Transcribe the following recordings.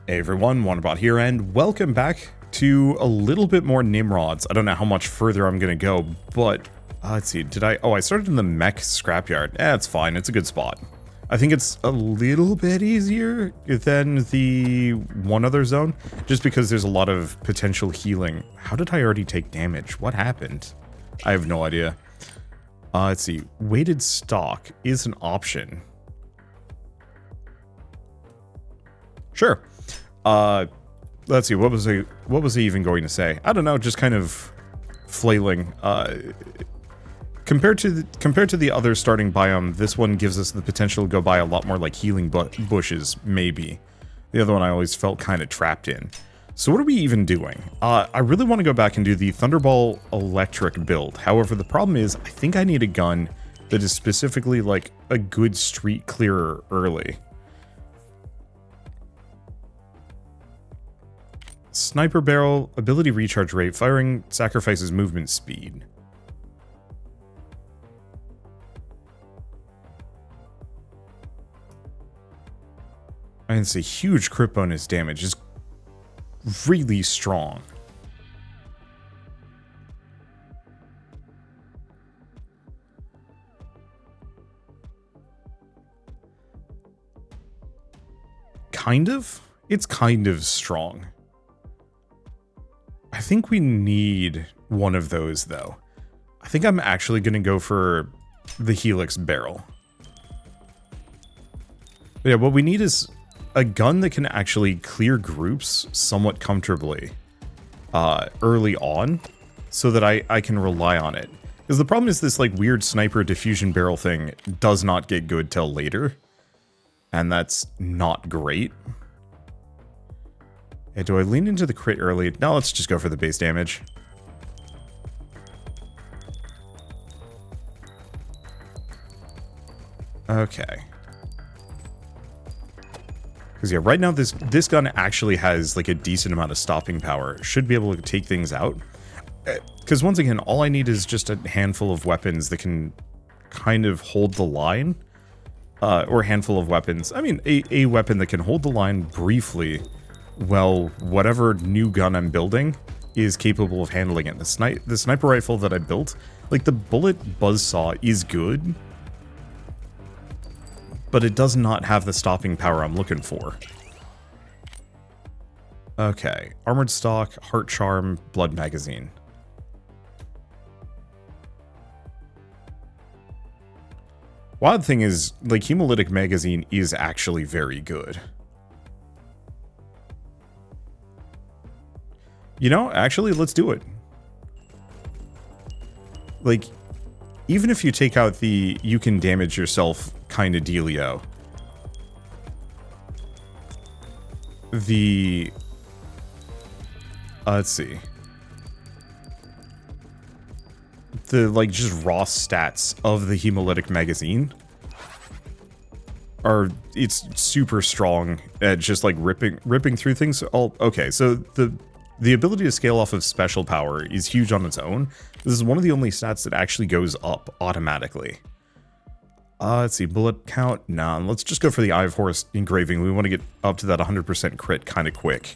Hey everyone, Wanderbot here, and welcome back to a little bit more NIMRODS. I don't know how much further I'm gonna go, but let's see, I started in the mech scrapyard. It's fine, it's a good spot. I think it's a little bit easier than the one other zone, just because there's a lot of potential healing. How did I already take damage? What happened? I have no idea. Let's see, weighted stock is an option. Sure. Let's see, what was he even going to say? I don't know, just kind of flailing. Compared to the other starting biome, this one gives us the potential to go by a lot more like healing bushes, maybe. The other one I always felt kind of trapped in. So what are we even doing? I really want to go back and do the Thunderball electric build. However, the problem is, I think I need a gun that is specifically like a good street clearer early. Sniper barrel, ability recharge rate, firing sacrifices movement speed. And it's a huge crit bonus damage. It's really strong. Kind of? It's kind of strong. I think we need one of those, though. I think I'm actually going to go for the Helix barrel. But yeah, what we need is a gun that can actually clear groups somewhat comfortably early on, so that I can rely on it. Because the problem is this like weird sniper diffusion barrel thing does not get good till later. And that's not great. Hey, do I lean into the crit early? No, let's just go for the base damage. Okay. Because yeah, right now this gun actually has like a decent amount of stopping power. Should be able to take things out. Because once again, all I need is just a handful of weapons that can kind of hold the line. Or a handful of weapons. I mean, a weapon that can hold the line briefly. Well, whatever new gun I'm building is capable of handling it. The sniper rifle that I built, like the bullet buzzsaw is good, but it does not have the stopping power I'm looking for. Okay, armored stock, heart charm, blood magazine. Wild thing is, like, hemolytic magazine is actually very good. You know, actually, let's do it. Like, even if you take out the you can damage yourself kind of dealio, the... let's see. The, like, just raw stats of the hemolytic magazine are... It's super strong at just, like, ripping through things. Okay, so the ability to scale off of special power is huge on its own. This is one of the only stats that actually goes up automatically. Let's see, bullet count? Nah, let's just go for the Eye of Horus engraving. We want to get up to that 100% crit kind of quick.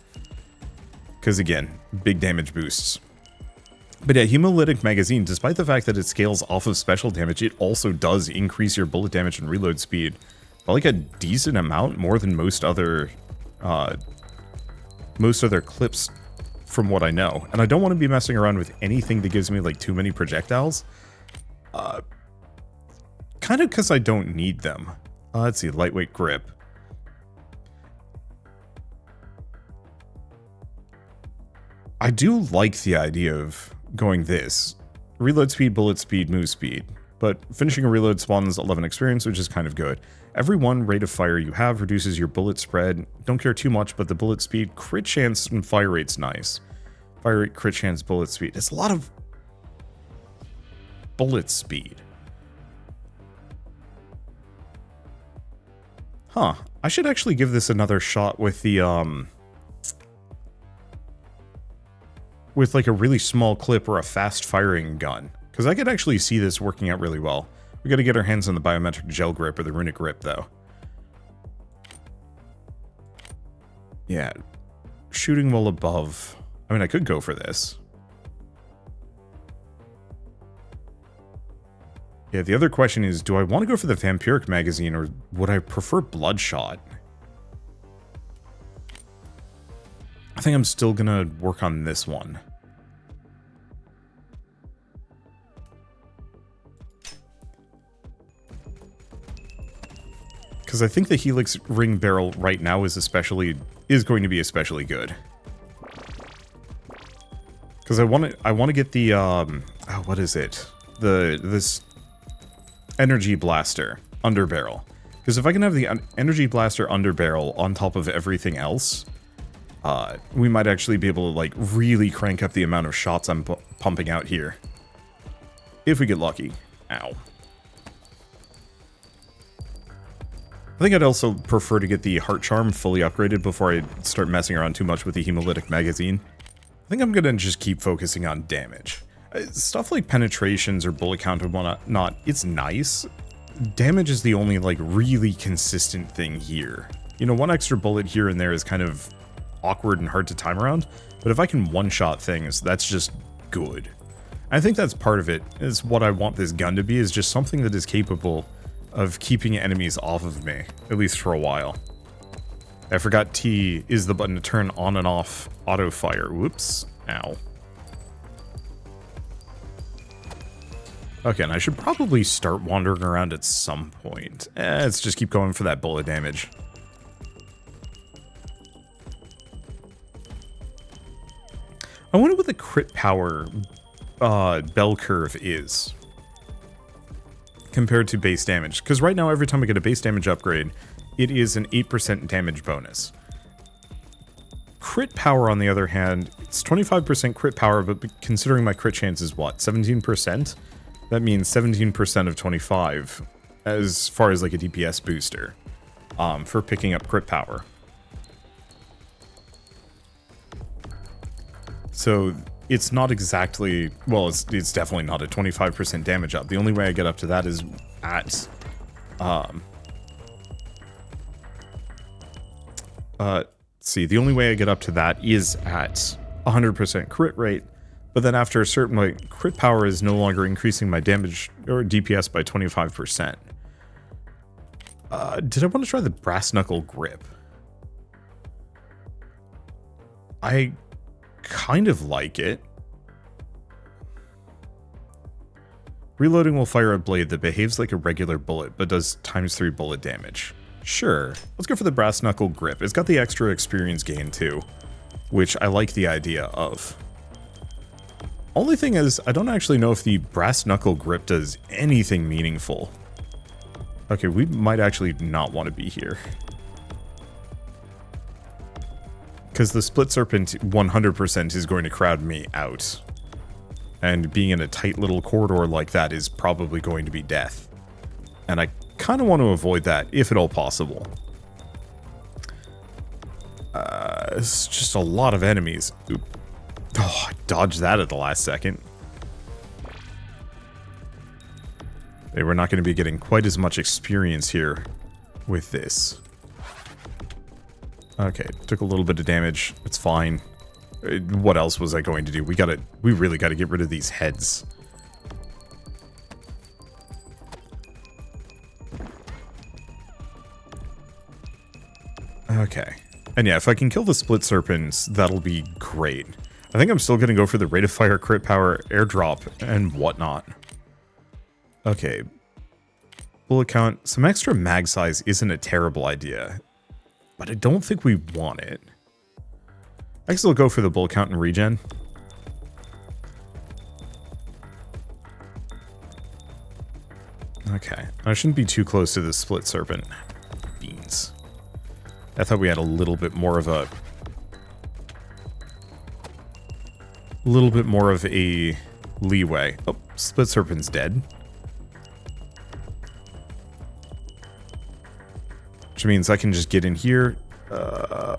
Because again, big damage boosts. But yeah, hemolytic magazine, despite the fact that it scales off of special damage, it also does increase your bullet damage and reload speed by like a decent amount, more than most other clips from what I know. And I don't want to be messing around with anything that gives me like too many projectiles. Kind of because I don't need them. Let's see, lightweight grip. I do like the idea of going this. Reload speed, bullet speed, move speed. But finishing a reload spawns 11 experience, which is kind of good. Every one rate of fire you have reduces your bullet spread. Don't care too much, but the bullet speed, crit chance, and fire rate's nice. Fire rate, crit chance, bullet speed. It's a lot of bullet speed. Huh. I should actually give this another shot with the, with like a really small clip or a fast firing gun. Because I could actually see this working out really well. We gotta get our hands on the biometric gel grip or the runic grip, though. Yeah, shooting while above. I mean, I could go for this. Yeah, the other question is, do I want to go for the Vampiric magazine or would I prefer Bloodshot? I think I'm still gonna work on this one. Because I think the Helix ring barrel right now is going to be especially good. Because I want to get the what is it? This energy blaster under barrel. Because if I can have the energy blaster under barrel on top of everything else, we might actually be able to like really crank up the amount of shots I'm pumping out here. If we get lucky. Ow. I think I'd also prefer to get the Heart Charm fully upgraded before I start messing around too much with the Hemolytic magazine. I think I'm gonna just keep focusing on damage. Stuff like penetrations or bullet count and whatnot, it's nice. Damage is the only like really consistent thing here. You know, one extra bullet here and there is kind of awkward and hard to time around, but if I can one-shot things, that's just good. I think that's part of it, is what I want this gun to be, is just something that is capable of keeping enemies off of me, at least for a while. I forgot T is the button to turn on and off auto fire. Whoops. Ow. Okay, and I should probably start wandering around at some point. Let's just keep going for that bullet damage. I wonder what the crit power bell curve is compared to base damage. Because right now, every time I get a base damage upgrade, it is an 8% damage bonus. Crit power, on the other hand, it's 25% crit power, but considering my crit chance is what, 17%? That means 17% of 25 as far as like a DPS booster for picking up crit power. So it's not exactly, well, it's definitely not a 25% damage up. The only way I get up to that is at, see, the only way I get up to that is at 100% crit rate, but then after a certain point, crit power is no longer increasing my damage or DPS by 25%. Did I want to try the brass knuckle grip? I kind of like it. Reloading will fire a blade that behaves like a regular bullet, but does ×3 bullet damage. Sure, let's go for the brass knuckle grip. It's got the extra experience gain too, which I like the idea of. Only thing is, I don't actually know if the brass knuckle grip does anything meaningful. Okay, we might actually not want to be here. Because the split serpent 100% is going to crowd me out. And being in a tight little corridor like that is probably going to be death. And I kind of want to avoid that, if at all possible. It's just a lot of enemies. Oop. Oh, I dodged that at the last second. Hey, we're not going to be getting quite as much experience here with this. Okay, took a little bit of damage. It's fine. What else was I going to do? We really gotta get rid of these heads. Okay. And yeah, if I can kill the split serpents, that'll be great. I think I'm still gonna go for the rate of fire, crit power, airdrop, and whatnot. Okay. Bullet count. Some extra mag size isn't a terrible idea, but I don't think we want it. I can still go for the bullet count and regen. Okay. I shouldn't be too close to the split serpent. Beans. I thought we had a little bit more of a... leeway. Oh, split serpent's dead. Which means I can just get in here.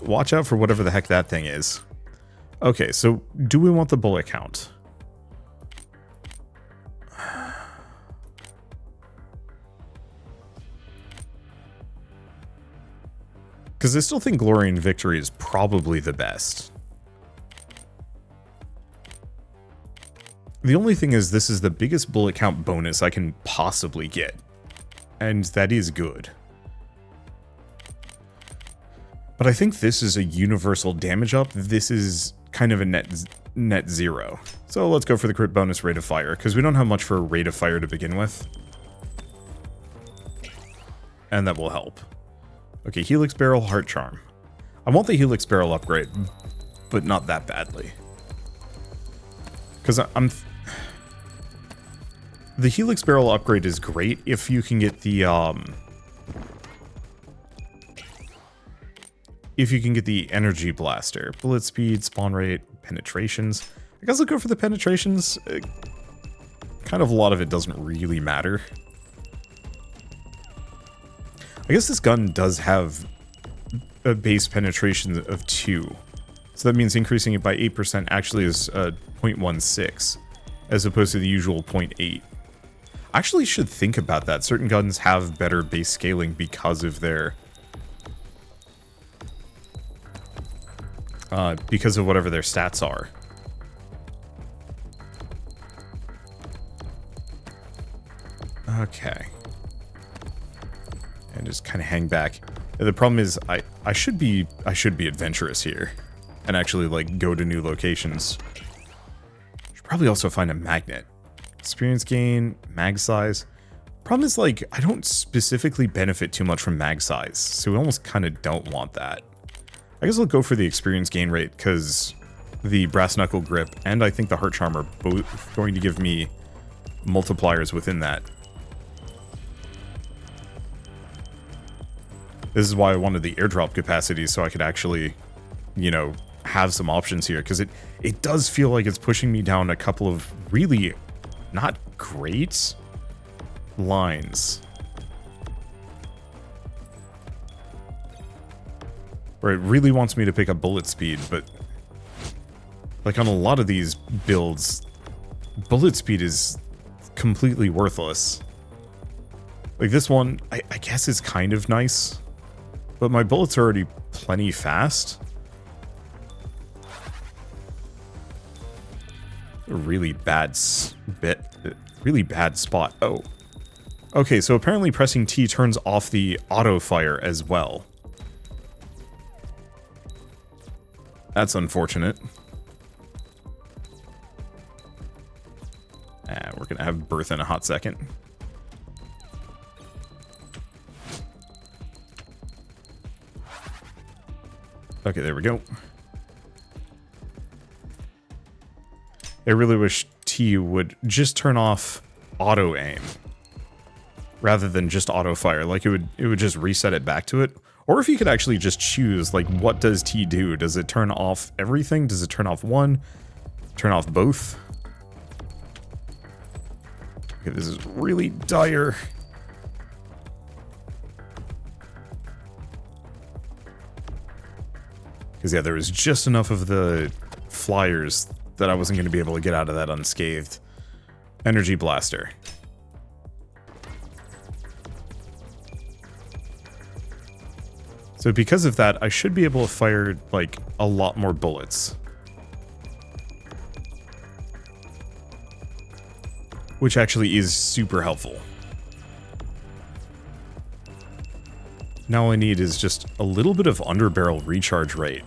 Watch out for whatever the heck that thing is. Okay, so do we want the bullet count? Because Because I still think Glory and Victory is probably the best. The only thing is this is the biggest bullet count bonus I can possibly get. And that is good. But I think this is a universal damage up. This is kind of a net zero. So let's go for the crit bonus rate of fire, because we don't have much for a rate of fire to begin with. And that will help. Okay, Helix Barrel, Heart Charm. I want the Helix Barrel upgrade, but not that badly. Because the Helix Barrel upgrade is great if you can get the, Energy Blaster. Bullet speed, spawn rate, penetrations. I guess I'll go for the penetrations. Kind of a lot of it doesn't really matter. I guess this gun does have a base penetration of 2. So that means increasing it by 8% actually is 0.16, as opposed to the usual 0.8. I actually should think about that. Certain guns have better base scaling because of their... because of whatever their stats are. Okay. And just kind of hang back. The problem is I should be adventurous here and actually like go to new locations. Should probably also find a magnet. Experience gain, mag size. Problem is like I don't specifically benefit too much from mag size, so we almost kind of don't want that. I guess I'll go for the experience gain rate because the brass knuckle grip and I think the heart charm are both going to give me multipliers within that. This is why I wanted the airdrop capacity, so I could actually, you know, have some options here. Because it does feel like it's pushing me down a couple of really not great lines. Where it really wants me to pick up bullet speed, but like on a lot of these builds, bullet speed is completely worthless. Like this one, I guess is kind of nice. But my bullets are already plenty fast. A really bad spot. Oh. Okay, so apparently pressing T turns off the auto fire as well. That's unfortunate. We're gonna have birth in a hot second. Okay, there we go. I really wish T would just turn off auto aim rather than just auto fire. Like it would just reset it back to it. Or if you could actually just choose, like, what does T do? Does it turn off everything? Does it turn off one? Turn off both? Okay, this is really dire. Because, yeah, there was just enough of the flyers that I wasn't going to be able to get out of that unscathed. Energy Blaster. So because of that, I should be able to fire, like, a lot more bullets. Which actually is super helpful. Now all I need is just a little bit of underbarrel recharge rate.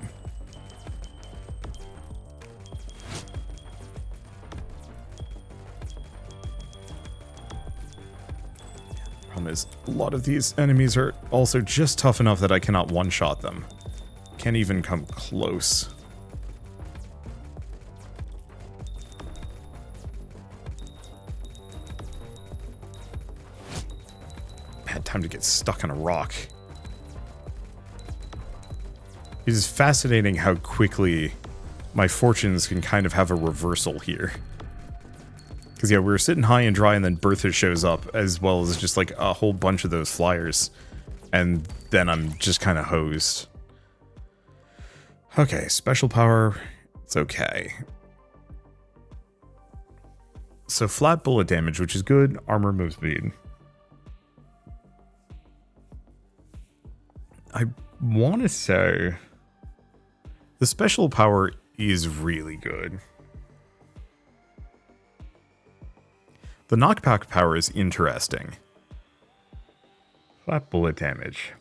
Problem is, a lot of these enemies are also just tough enough that I cannot one-shot them. Can't even come close. Bad time to get stuck on a rock. It is fascinating how quickly my fortunes can kind of have a reversal here. Because, yeah, we were sitting high and dry, and then Bertha shows up, as well as just, like, a whole bunch of those flyers. And then I'm just kind of hosed. Okay, special power. It's okay. So, flat bullet damage, which is good. Armor move speed. I want to say the special power is really good. The knockback power is interesting. Flat bullet damage.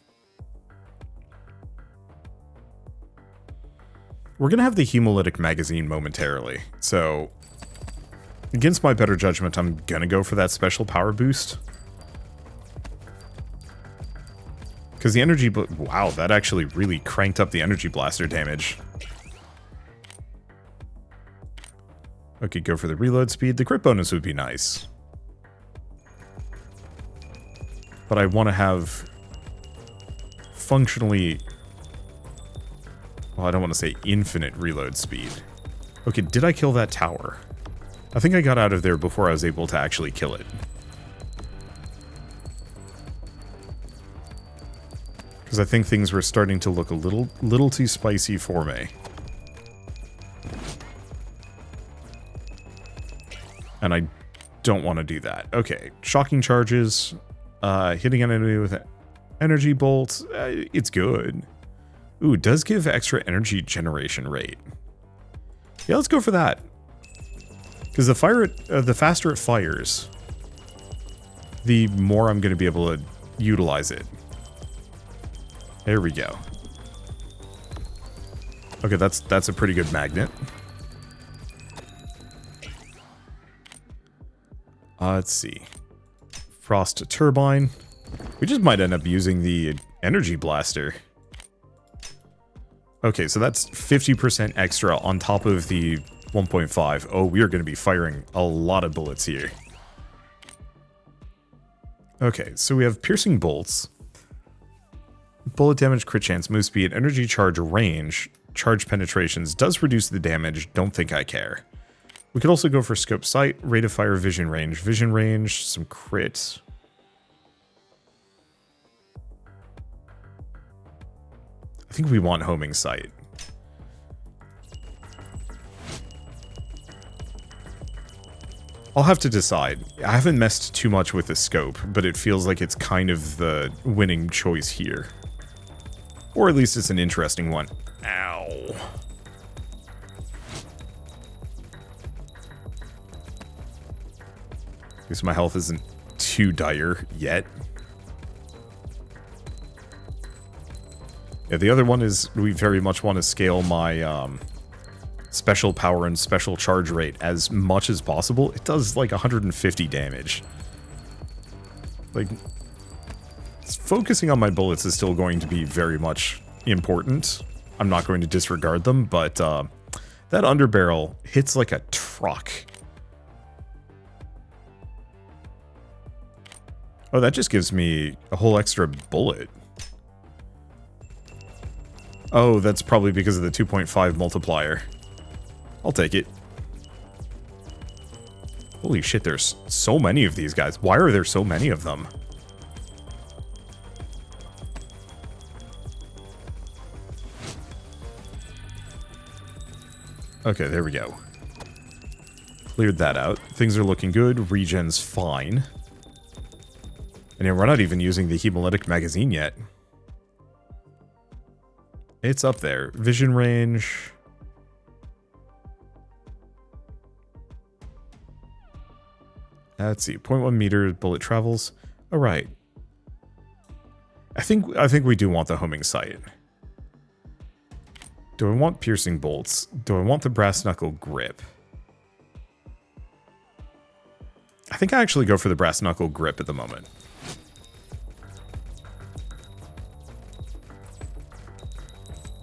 We're going to have the hemolytic magazine momentarily, so against my better judgment, I'm going to go for that special power boost. Because the energy... Wow, that actually really cranked up the energy blaster damage. Okay, go for the reload speed. The crit bonus would be nice. But I want to have functionally... Well, I don't want to say infinite reload speed. Okay, did I kill that tower? I think I got out of there before I was able to actually kill it. Because I think things were starting to look a little too spicy for me. And I don't want to do that. Okay, shocking charges, hitting an enemy with energy bolts, it's good. Ooh, it does give extra energy generation rate. Yeah, let's go for that. Because the faster it fires, the more I'm going to be able to utilize it. There we go. Okay, that's a pretty good magnet. Let's see. Frost turbine. We just might end up using the energy blaster. Okay, so that's 50% extra on top of the 1.5. Oh, we are going to be firing a lot of bullets here. Okay, so we have piercing bolts. Bullet damage, crit chance, move speed, energy charge, range, charge penetrations. Does reduce the damage, don't think I care. We could also go for scope sight, rate of fire, vision range, some crit. I think we want homing sight. I'll have to decide. I haven't messed too much with the scope, but it feels like it's kind of the winning choice here. Or at least it's an interesting one. Ow. I guess my health isn't too dire yet. Yeah, the other one is we very much want to scale my special power and special charge rate as much as possible. It does like 150 damage. Like, focusing on my bullets is still going to be very much important. I'm not going to disregard them, but that underbarrel hits like a truck. Oh, that just gives me a whole extra bullet. Oh, that's probably because of the 2.5 multiplier. I'll take it. Holy shit, there's so many of these guys. Why are there so many of them? Okay, there we go. Cleared that out. Things are looking good. Regen's fine. And yeah, we're not even using the hemolytic magazine yet. It's up there. Vision range. Let's see. 0.1 meter bullet travels. All right. I think we do want the homing sight. Do I want piercing bolts? Do I want the brass knuckle grip? I think I actually go for the brass knuckle grip at the moment.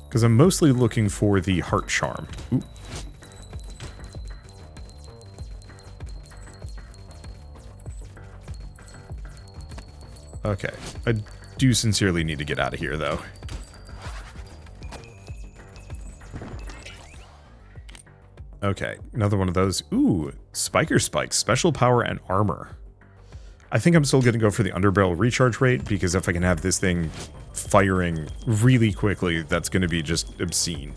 Because I'm mostly looking for the heart charm. Ooh. Okay. I do sincerely need to get out of here, though. Okay, another one of those. Ooh, Spiker Spikes, special power and armor. I think I'm still going to go for the underbarrel recharge rate, because if I can have this thing firing really quickly, that's going to be just obscene.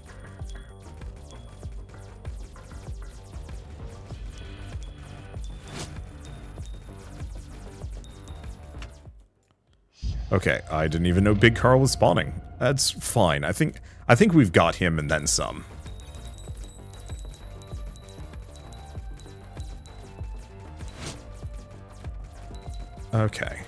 Okay, I didn't even know Big Carl was spawning. That's fine. I think we've got him and then some. Okay.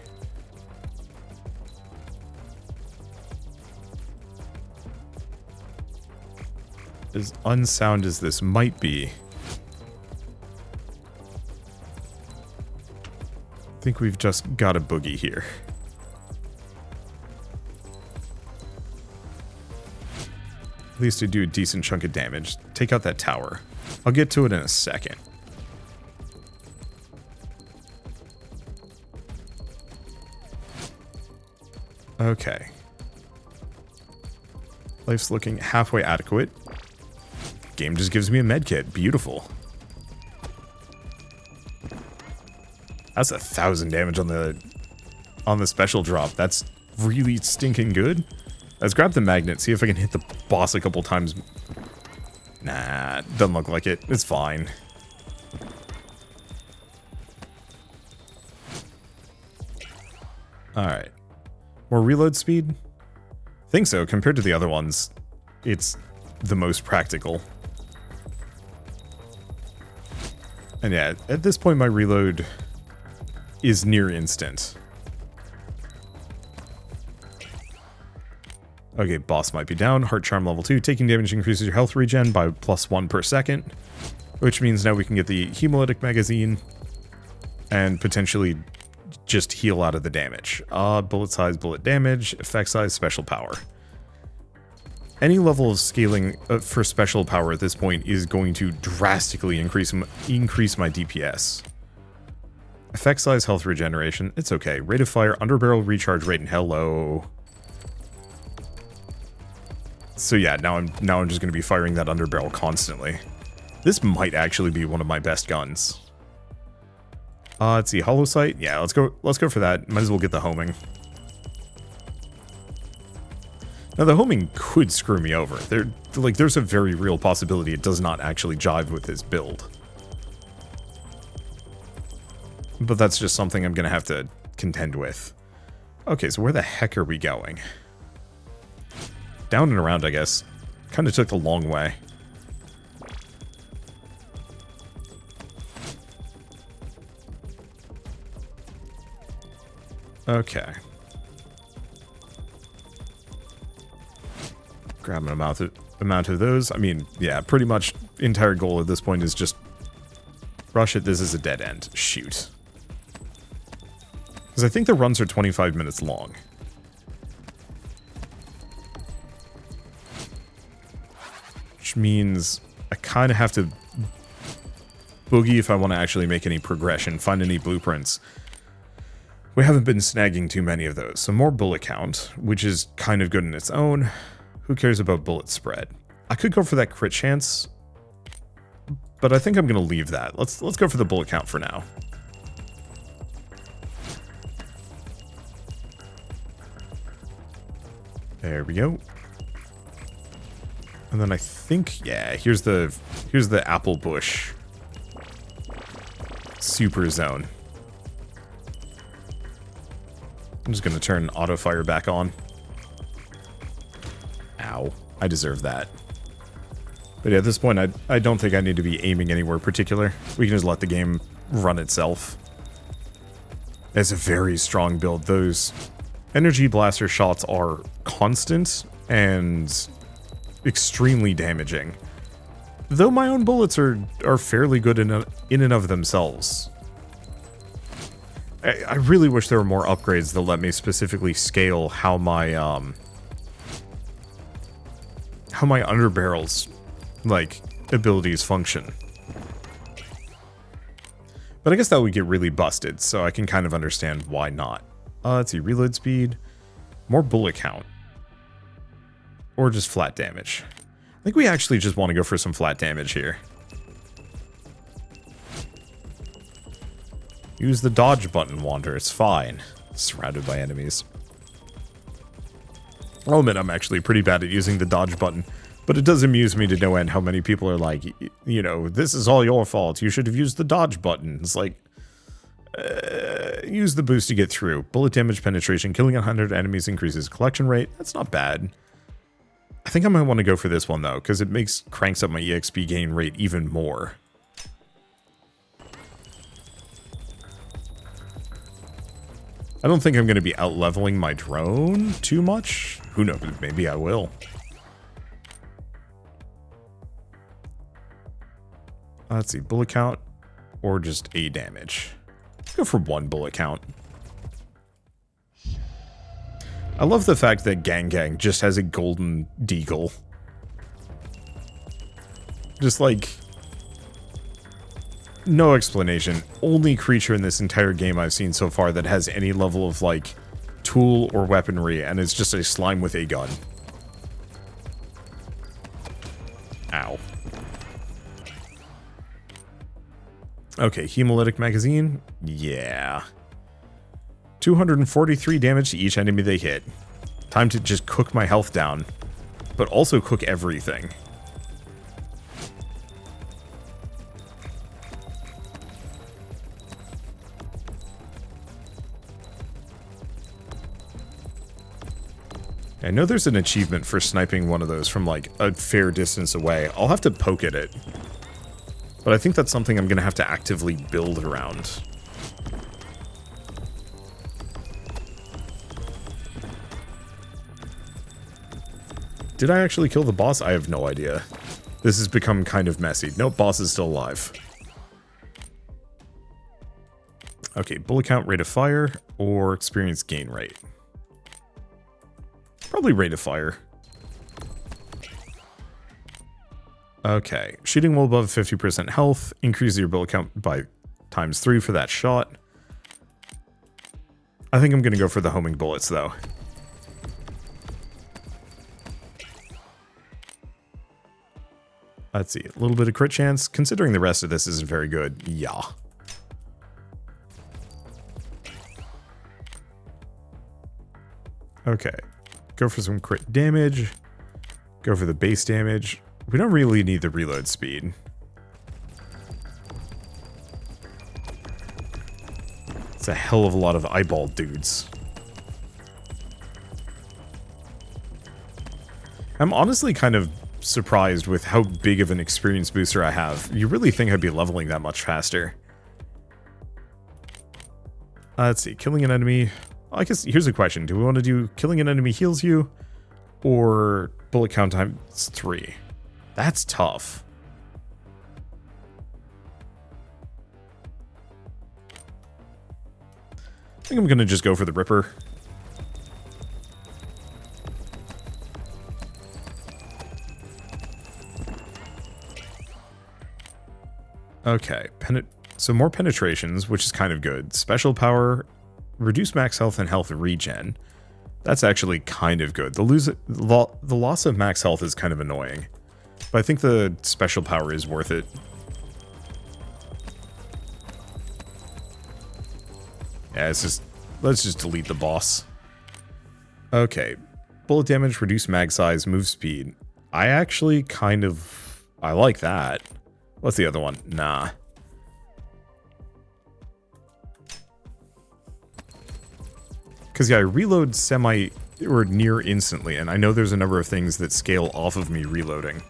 As unsound as this might be, I think we've just got a boogie here. At least I do a decent chunk of damage. Take out that tower. I'll get to it in a second. Okay. Life's looking halfway adequate. Game just gives me a medkit. Beautiful. That's 1,000 damage on the special drop. That's really stinking good. Let's grab the magnet, see if I can hit the boss a couple times. Nah, doesn't look like it. It's fine. Alright. More reload speed? Think so. Compared to the other ones, it's the most practical. And yeah, at this point my reload is near instant. Okay, boss might be down. Heart Charm level 2. Taking damage increases your health regen by +1 per second. Which means now we can get the hemolytic magazine and potentially just heal out of the damage. Bullet size, bullet damage, effect size, special power. Any level of scaling for special power at this point is going to drastically increase my DPS. Effect size, health regeneration, it's okay. Rate of fire, underbarrel recharge rate, and hello. So yeah, now I'm just going to be firing that underbarrel constantly. This might actually be one of my best guns. Let's see, hollow sight. Yeah, let's go for that. Might as well get the homing. Now the homing could screw me over. There's a very real possibility it does not actually jive with his build. But that's just something I'm going to have to contend with. Okay, so where the heck are we going? Down and around, I guess. Kind of took the long way. Okay. Grab an amount of those. I mean, yeah, pretty much entire goal at this point is just rush it. This is a dead end. Shoot. Because I think the runs are 25 minutes long. Which means I kind of have to boogie if I want to actually make any progression, find any blueprints. We haven't been snagging too many of those. So more bullet count, which is kind of good in its own. Who cares about bullet spread? I could go for that crit chance, but I think I'm going to leave that. Let's go for the bullet count for now. There we go. And then I think, yeah, here's the apple bush super zone. I'm just going to turn auto fire back on. Ow, I deserve that. But yeah, at this point, I don't think I need to be aiming anywhere particular. We can just let the game run itself. It's a very strong build. Those energy blaster shots are constant and extremely damaging. Though my own bullets are fairly good in and of themselves. I really wish there were more upgrades that let me specifically scale how my underbarrels like abilities function. But I guess that would get really busted, so I can kind of understand why not. Let's see, reload speed, more bullet count, or just flat damage. I think we actually just want to go for some flat damage here. Use the dodge button, Wander. It's fine. Surrounded by enemies. I'll admit I'm actually pretty bad at using the dodge button, but it does amuse me to no end how many people are like, you know, this is all your fault. You should have used the dodge button. It's like, Use the boost to get through. Bullet damage penetration. Killing 100 enemies increases collection rate. That's not bad. I think I might want to go for this one, though, because it cranks up my EXP gain rate even more. I don't think I'm going to be out-leveling my drone too much. Who knows? Maybe I will. Let's see. Bullet count or just A damage. Let's go for 1 bullet count. I love the fact that Gang just has a golden deagle. Just like... no explanation. Only creature in this entire game I've seen so far that has any level of, like, tool or weaponry, and it's just a slime with a gun. Ow. Okay, hemolytic magazine. Yeah. 243 damage to each enemy they hit. Time to just cook my health down, but also cook everything. I know there's an achievement for sniping one of those from, like, a fair distance away. I'll have to poke at it. But I think that's something I'm going to have to actively build around. Did I actually kill the boss? I have no idea. This has become kind of messy. Nope, boss is still alive. Okay, bullet count, rate of fire, or experience gain rate. Probably rate of fire. Okay, shooting well above 50% health, increase your bullet count by ×3 for that shot. I think I'm going to go for the homing bullets, though. Let's see, a little bit of crit chance. Considering the rest of this isn't very good, yeah. Okay, go for some crit damage. Go for the base damage. We don't really need the reload speed. It's a hell of a lot of eyeball dudes. I'm honestly kind of surprised with how big of an experience booster I have. You really think I'd be leveling that much faster. Let's see, killing an enemy. I guess here's a question. Do we want to do killing an enemy heals you or bullet count ×3? That's tough. I think I'm going to just go for the Ripper. Okay, so more penetrations, which is kind of good. Special power, reduce max health and health regen. That's actually kind of good. The loss of max health is kind of annoying, but I think the special power is worth it. Yeah, let's just delete the boss. Okay, bullet damage, reduce mag size, move speed. I like that. What's the other one? Nah. Because, yeah, I reload semi or near instantly, and I know there's a number of things that scale off of me reloading.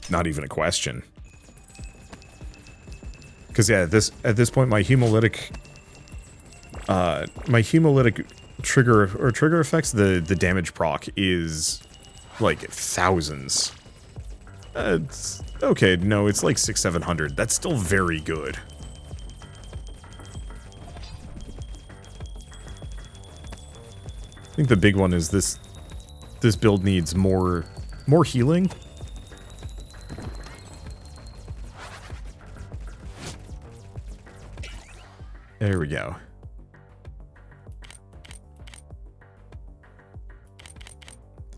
Not even a question. Because, yeah, at this point, my hemolytic trigger effects, the damage proc is like thousands. Okay, no, it's like 600-700. That's still very good. I think the big one is this build needs more healing. There we go.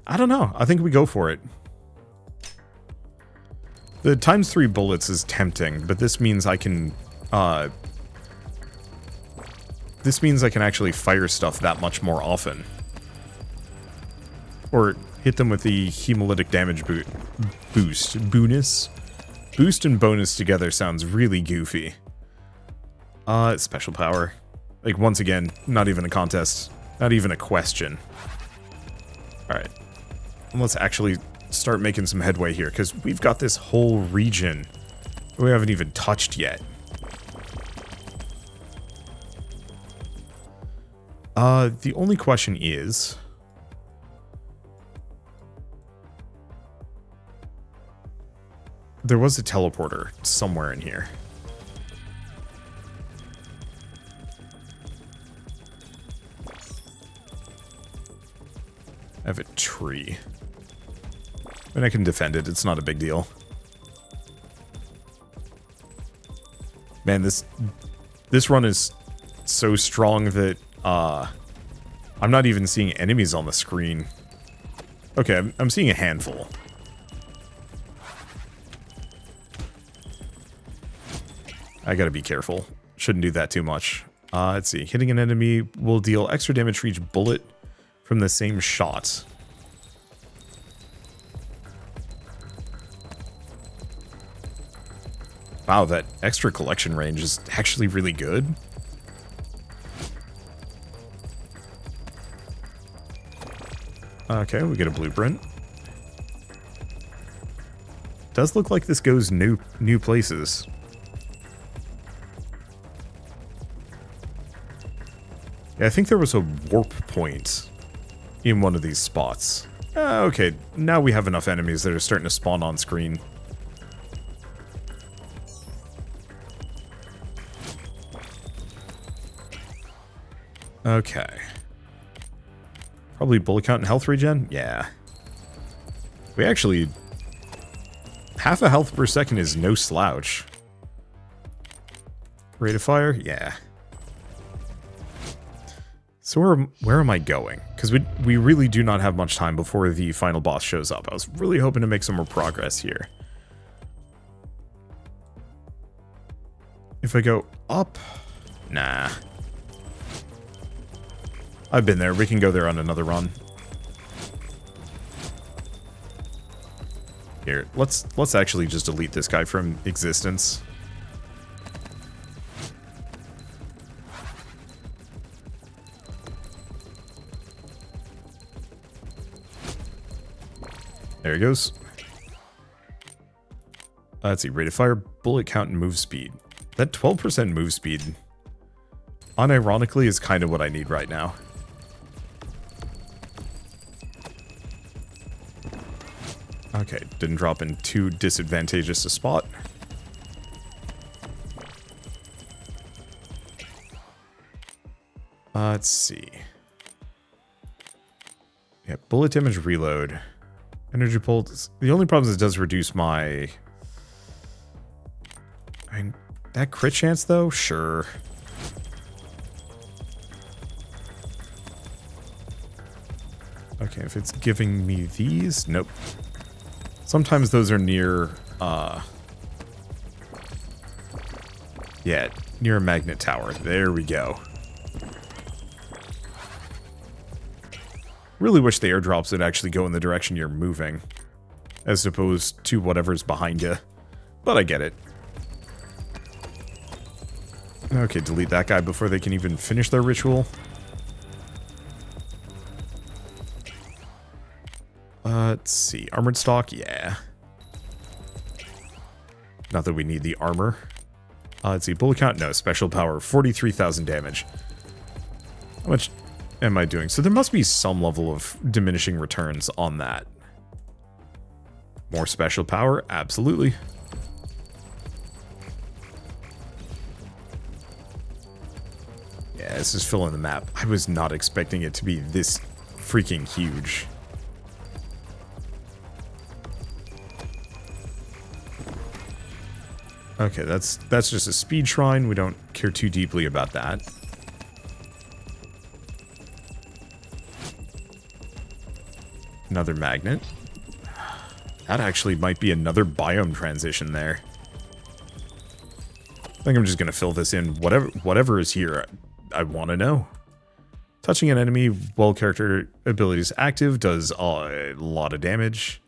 I don't know. I think we go for it. The ×3 bullets is tempting, but this means I can actually fire stuff that much more often. Or hit them with the hemolytic damage bonus. boost and bonus together sounds really goofy. Special power. Like, once again, not even a contest. Not even a question. Alright. Let's actually start making some headway here, because we've got this whole region we haven't even touched yet. The only question is... there was a teleporter somewhere in here. I have a tree. I mean, I can defend it. It's not a big deal. Man, this run is so strong that I'm not even seeing enemies on the screen. Okay, I'm seeing a handful. I gotta be careful. Shouldn't do that too much. Let's see. Hitting an enemy will deal extra damage for each bullet from the same shot. Wow, that extra collection range is actually really good. Okay, we get a blueprint. Does look like this goes new places. Yeah, I think there was a warp point in one of these spots. Okay, now we have enough enemies that are starting to spawn on screen. Okay. Probably bullet count and health regen? Yeah. We actually... half a health per second is no slouch. Rate of fire? Yeah. So where am I going? Because we really do not have much time before the final boss shows up. I was really hoping to make some more progress here. If I go up... nah. I've been there. We can go there on another run. Here, let's actually just delete this guy from existence. There he goes. Let's see, rate of fire, bullet count, and move speed. That 12% move speed, unironically, is kind of what I need right now. Okay, didn't drop in too disadvantageous a spot. Let's see. Yeah, bullet damage reload. Energy pulse. The only problem is it does reduce my... I mean, that crit chance though? Sure. Okay, if it's giving me these... nope. Sometimes those are near, yeah, near a magnet tower. There we go. Really wish the airdrops would actually go in the direction you're moving, as opposed to whatever's behind you. But I get it. Okay, delete that guy before they can even finish their ritual. Let's see. Armored stock? Yeah. Not that we need the armor. Let's see. Bullet count? No. Special power. 43,000 damage. How much am I doing? So there must be some level of diminishing returns on that. More special power? Absolutely. Yeah, this is filling the map. I was not expecting it to be this freaking huge. Okay, that's just a speed shrine. We don't care too deeply about that. Another magnet. That actually might be another biome transition there. I think I'm just going to fill this in. Whatever is here, I want to know. Touching an enemy while character ability is active does a lot of damage.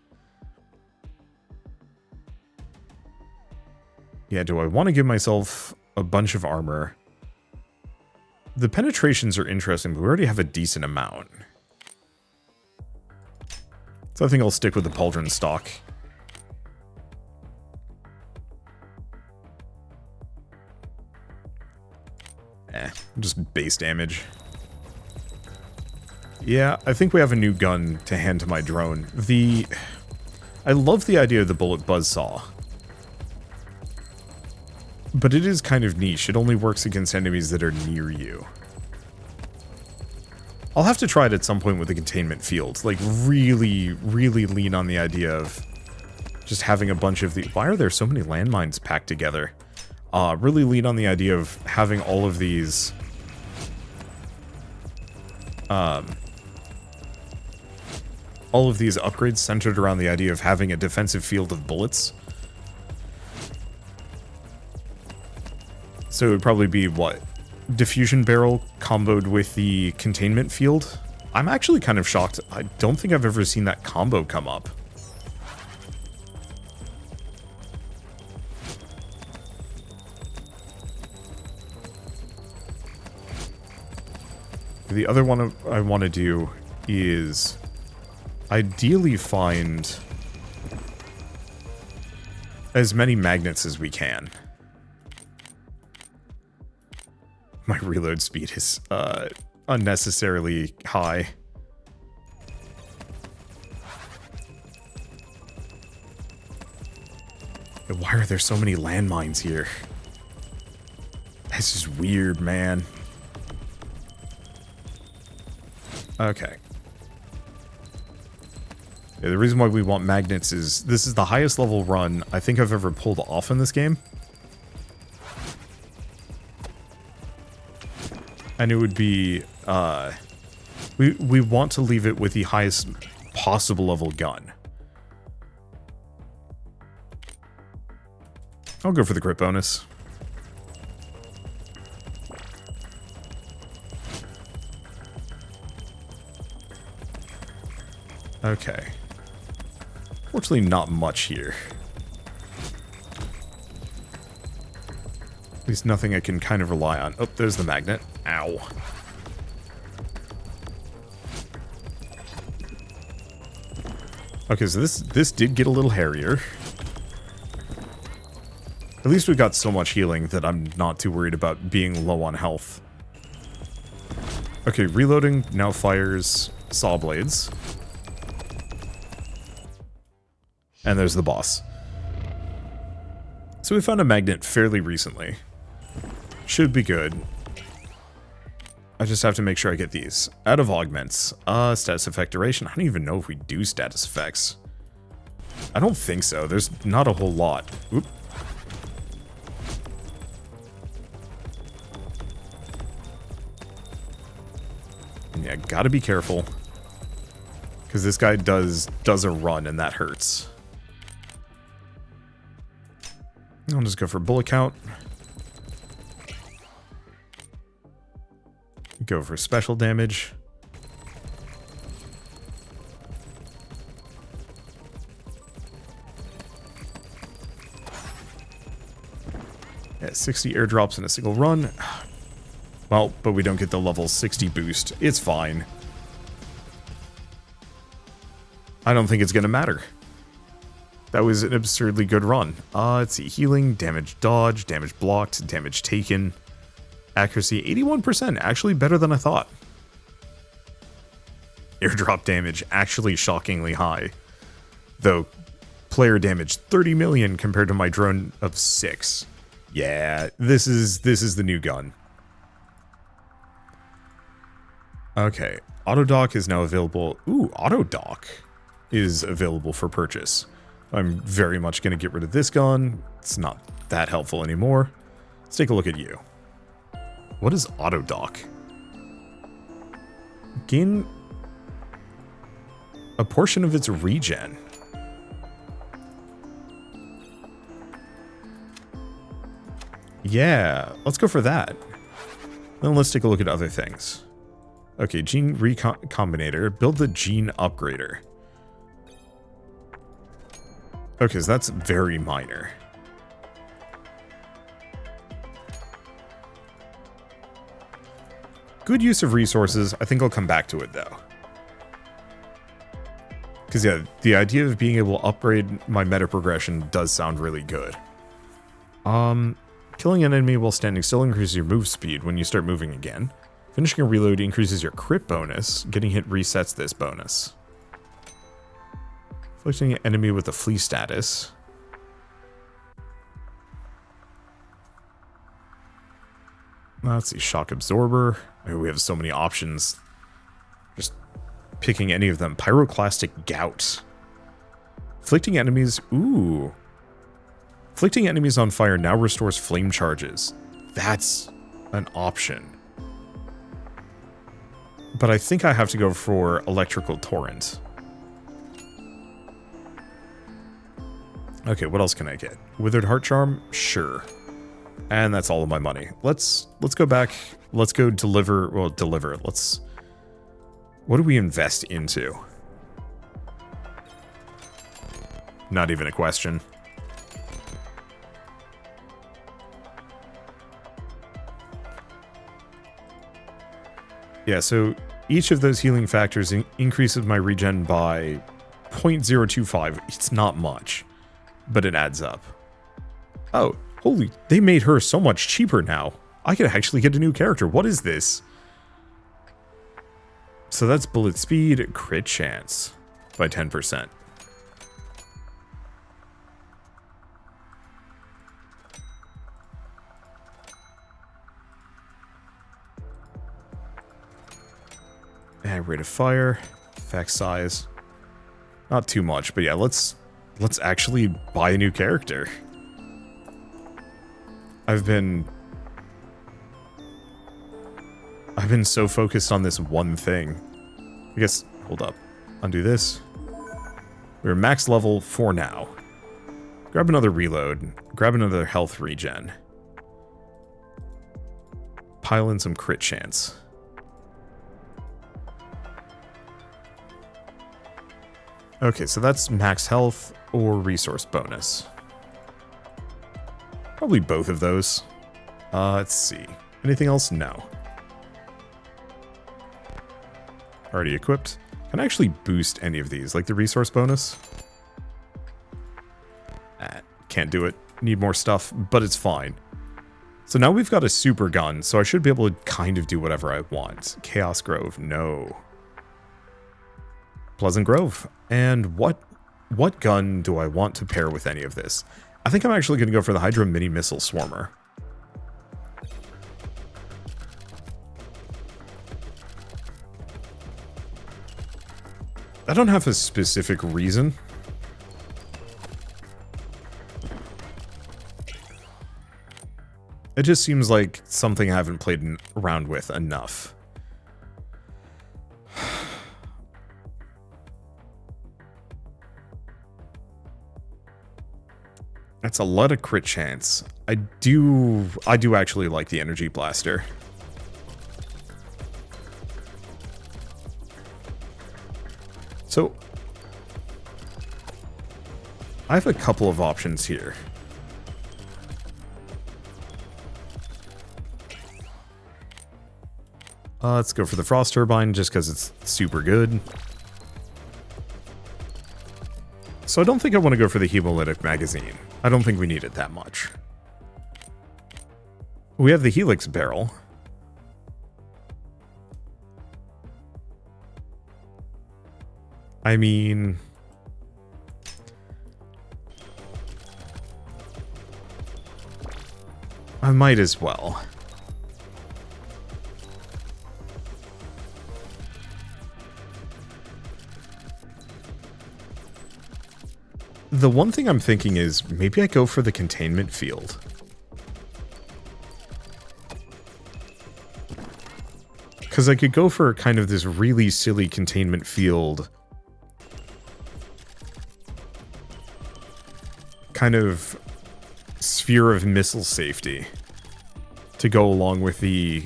Yeah, do I want to give myself a bunch of armor? The penetrations are interesting, but we already have a decent amount. So I think I'll stick with the pauldron stock. Just base damage. Yeah, I think we have a new gun to hand to my drone. I love the idea of the bullet buzzsaw. But it is kind of niche. It only works against enemies that are near you. I'll have to try it at some point with the containment field. Like, really, really lean on the idea of just having a bunch of the... Why are there so many landmines packed together? Really lean on the idea of having all of these... all of these upgrades centered around the idea of having a defensive field of bullets. So it would probably be, what? Diffusion barrel comboed with the containment field? I'm actually kind of shocked. I don't think I've ever seen that combo come up. The other one I want to do is ideally find as many magnets as we can. My reload speed is unnecessarily high. Why are there so many landmines here? This is weird, man. Okay. Yeah, the reason why we want magnets is this is the highest level run I think I've ever pulled off in this game. And it would be, we want to leave it with the highest possible level gun. I'll go for the crit bonus. Okay. Fortunately, not much here. At least nothing I can kind of rely on. Oh, there's the magnet. Ow. Okay, so this did get a little hairier. At least we got so much healing that I'm not too worried about being low on health. Okay, reloading now fires saw blades. And there's the boss. So we found a magnet fairly recently. Should be good. I just have to make sure I get these. Out of augments. Status effect duration. I don't even know if we do status effects. I don't think so. There's not a whole lot. Oop. Yeah, gotta be careful. Because this guy does a run and that hurts. I'll just go for bullet count. Go for special damage. Yeah, 60 airdrops in a single run. Well, but we don't get the level 60 boost. It's fine. I don't think it's going to matter. That was an absurdly good run. Let's see. Healing, damage dodge, damage blocked, damage taken. Accuracy, 81%. Actually better than I thought. Airdrop damage, actually shockingly high. Though, player damage, 30 million compared to my drone of 6. Yeah, this is the new gun. Okay, auto dock is now available. Ooh, auto dock is available for purchase. I'm very much going to get rid of this gun. It's not that helpful anymore. Let's take a look at you. What is auto dock? Gain a portion of its regen. Yeah, let's go for that. Then let's take a look at other things. Okay, gene recombinator. Build the gene upgrader. Okay, so that's very minor. Good use of resources. I think I'll come back to it, though. Because, yeah, the idea of being able to upgrade my meta progression does sound really good. Killing an enemy while standing still increases your move speed when you start moving again. Finishing a reload increases your crit bonus. Getting hit resets this bonus. Afflicting an enemy with a flee status. Let's see, shock absorber. Oh, we have so many options. Just picking any of them. Pyroclastic gout. Afflicting enemies. Ooh. Afflicting enemies on fire now restores flame charges. That's an option. But I think I have to go for electrical torrent. Okay, what else can I get? Withered heart charm? Sure. And that's all of my money. Let's go back. Let's go deliver. Well, deliver. Let's. What do we invest into? Not even a question. Yeah, so each of those healing factors increases my regen by 0.025. It's not much, but it adds up. Oh, holy, they made her so much cheaper now. I could actually get a new character. What is this? So that's bullet speed, crit chance by 10%. And rate of fire, effect size. Not too much, but yeah, let's actually buy a new character. I've been so focused on this one thing. I guess, hold up. Undo this. We're max level for now. Grab another reload. Grab another health regen. Pile in some crit chance. Okay, so that's max health or resource bonus. Probably both of those. Let's see. Anything else? No. Already equipped. Can I actually boost any of these, like the resource bonus? Can't do it. Need more stuff, but it's fine. So now we've got a super gun, so I should be able to kind of do whatever I want. Chaos Grove, no. Pleasant Grove. And what gun do I want to pair with any of this? I think I'm actually going to go for the Hydra Mini Missile Swarmer. I don't have a specific reason. It just seems like something I haven't played around with enough. That's a lot of crit chance. I do actually like the energy blaster. So I have a couple of options here. Let's go for the frost turbine just because it's super good. So I don't think I want to go for the hemolytic magazine. I don't think we need it that much. We have the helix barrel. I mean, I might as well. The one thing I'm thinking is maybe I go for the containment field. Because I could go for kind of this really silly containment field. Kind of sphere of missile safety. To go along with the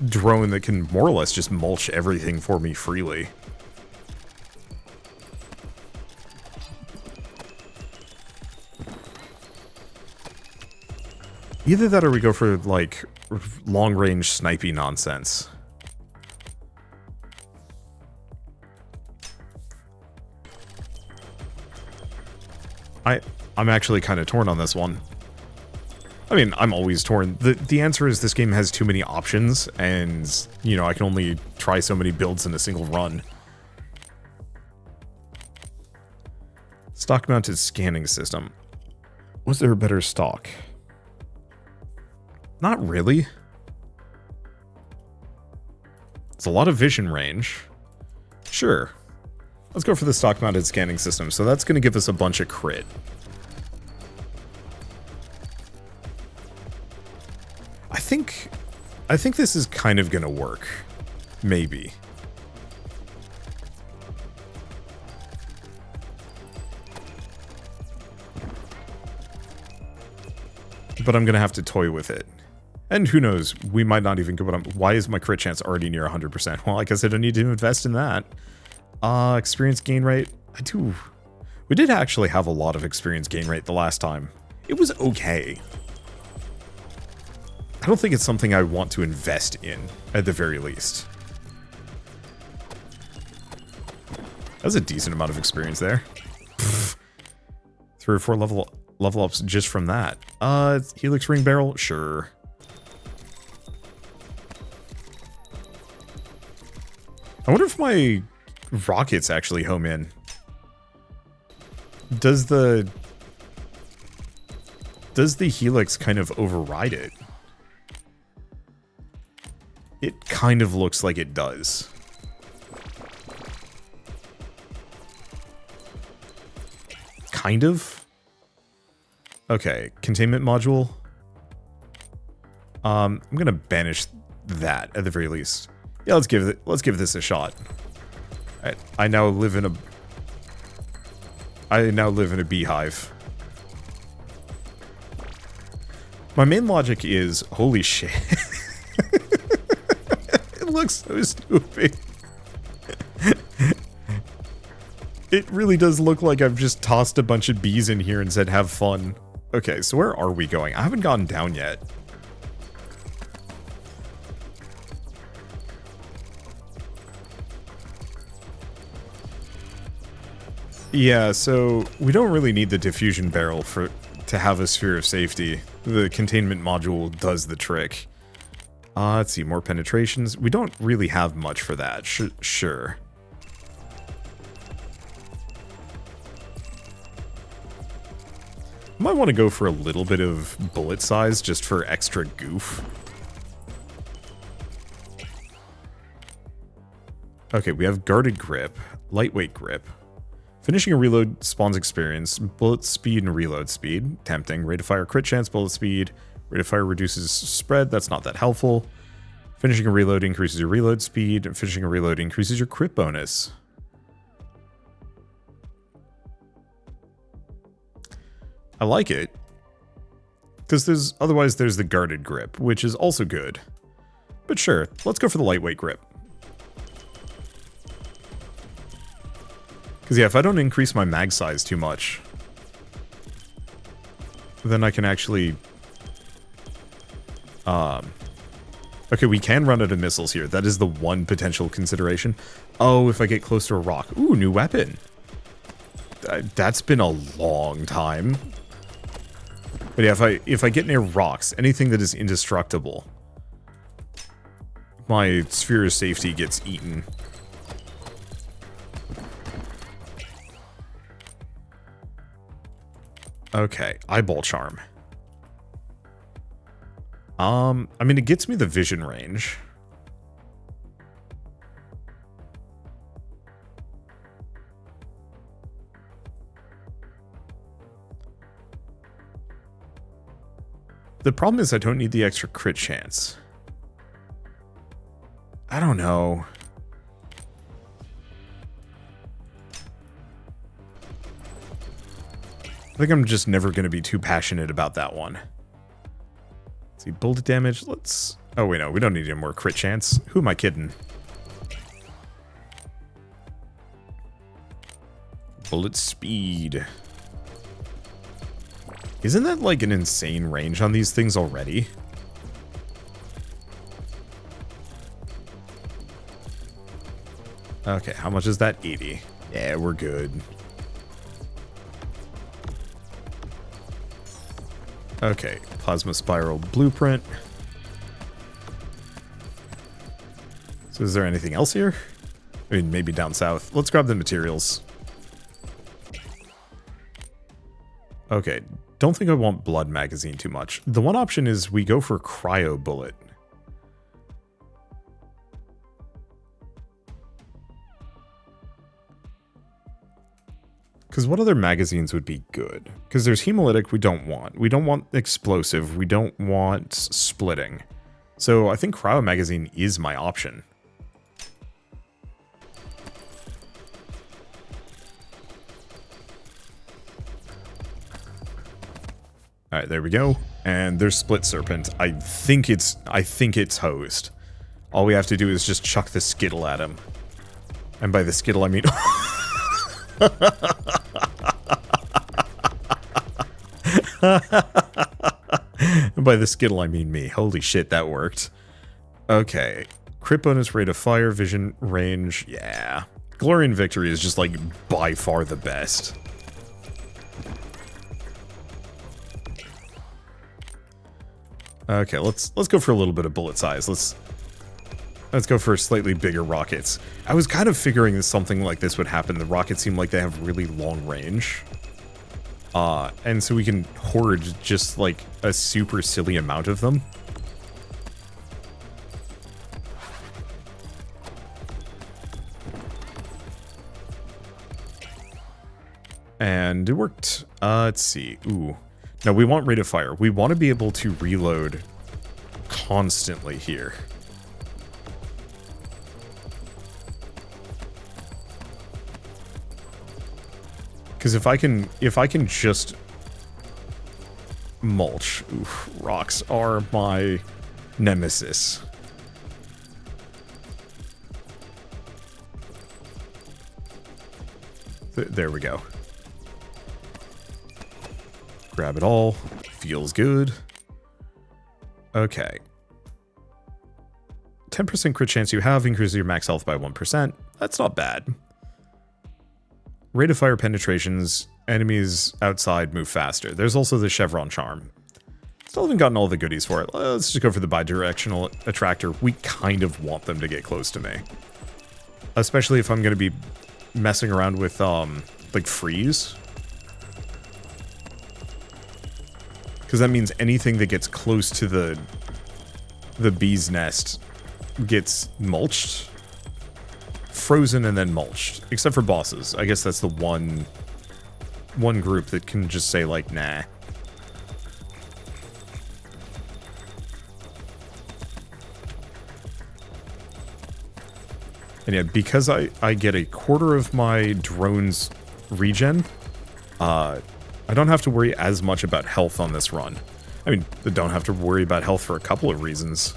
drone that can more or less just mulch everything for me freely. Either that or we go for, like, long-range snipey nonsense. I'm actually kind of torn on this one. I mean, I'm always torn. The answer is this game has too many options, and, you know, I can only try so many builds in a single run. Stock-mounted scanning system. Was there a better stock? Not really. It's a lot of vision range. Sure. Let's go for the stock-mounted scanning system. So that's going to give us a bunch of crit. I think this is kind of going to work. Maybe. But I'm going to have to toy with it. And who knows, we might not even go... Why is my crit chance already near 100%? Well, I guess I don't need to invest in that. Experience gain rate. We did actually have a lot of experience gain rate the last time. It was okay. I don't think it's something I want to invest in, at the very least. That's a decent amount of experience there. Pfft. 3 or 4 level ups just from that. Helix ring barrel? Sure. I wonder if my rockets actually home in. Does the helix kind of override it? It kind of looks like it does. Kind of? Okay, containment module. I'm gonna banish that at the very least. Yeah, let's give this a shot. I now live in a beehive. My main logic is, holy shit. It looks so stupid. It really does look like I've just tossed a bunch of bees in here and said have fun. Okay, so where are we going? I haven't gone down yet. Yeah, so we don't really need the diffusion barrel to have a sphere of safety. The containment module does the trick. Let's see, more penetrations. We don't really have much for that. Sure. Might want to go for a little bit of bullet size just for extra goof. Okay, we have guarded grip, lightweight grip. Finishing a reload spawns experience, bullet speed and reload speed. Tempting. Rate of fire crit chance, bullet speed. Rate of fire reduces spread, that's not that helpful. Finishing a reload increases your reload speed. Finishing a reload increases your crit bonus. I like it. Because otherwise there's the guarded grip, which is also good. But sure, let's go for the lightweight grip. Because yeah, if I don't increase my mag size too much, then I can actually... Okay, we can run out of missiles here. That is the one potential consideration. Oh, if I get close to a rock. Ooh, new weapon. That's been a long time. But yeah, if I get near rocks, anything that is indestructible, my sphere of safety gets eaten. Okay, eyeball charm. I mean, it gets me the vision range. The problem is I don't need the extra crit chance. I don't know. I think I'm just never going to be too passionate about that one. Let's see, bullet damage. Let's... Oh, wait, no. We don't need any more crit chance. Who am I kidding? Bullet speed. Isn't that like an insane range on these things already? Okay, how much is that? 80. Yeah, we're good. Okay, plasma spiral blueprint. So is there anything else here? I mean, maybe down south. Let's grab the materials. Okay, don't think I want blood magazine too much. The one option is we go for cryo bullet. Because what other magazines would be good? Because there's hemolytic we don't want. We don't want explosive. We don't want splitting. So I think cryo magazine is my option. Alright, there we go. And there's split serpent. I think it's hosed. All we have to do is just chuck the skittle at him. And by the skittle I mean and by the skittle I mean me. Holy shit, that worked. Okay. Crit bonus, rate of fire, vision, range. Yeah. Glory and victory is just like by far the best. Okay, let's go for a little bit of bullet size. Let's go for slightly bigger rockets. I was kind of figuring that something like this would happen. The rockets seem like they have really long range. And so we can hoard just like a super silly amount of them. And it worked. Let's see. Ooh. No, we want rate of fire. We want to be able to reload constantly here. Because if I can just mulch, oof, rocks are my nemesis. There we go. Grab it all. Feels good. Okay. 10% crit chance you have increases your max health by 1%. That's not bad. Rate of fire penetrations. Enemies outside move faster. There's also the chevron charm. Still haven't gotten all the goodies for it. Let's just go for the bidirectional attractor. We kind of want them to get close to me. Especially if I'm going to be messing around with, like, freeze. Because that means anything that gets close to the bee's nest gets mulched. Frozen and then mulched. Except for bosses. I guess that's the one group that can just say, like, nah. And yeah, because I get a quarter of my drone's regen, I don't have to worry as much about health on this run. I mean, I don't have to worry about health for a couple of reasons.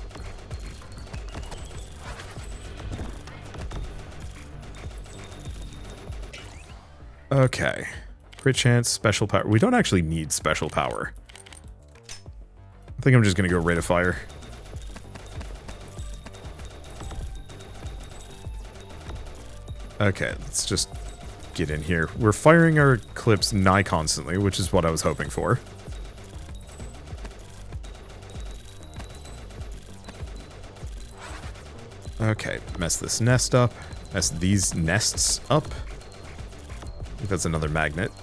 Okay. Crit chance, special power. We don't actually need special power. I think I'm just going to go rate of fire. Okay, let's just get in here. We're firing our clips nigh constantly, which is what I was hoping for. Okay, mess this nest up. Mess these nests up. I think that's another magnet.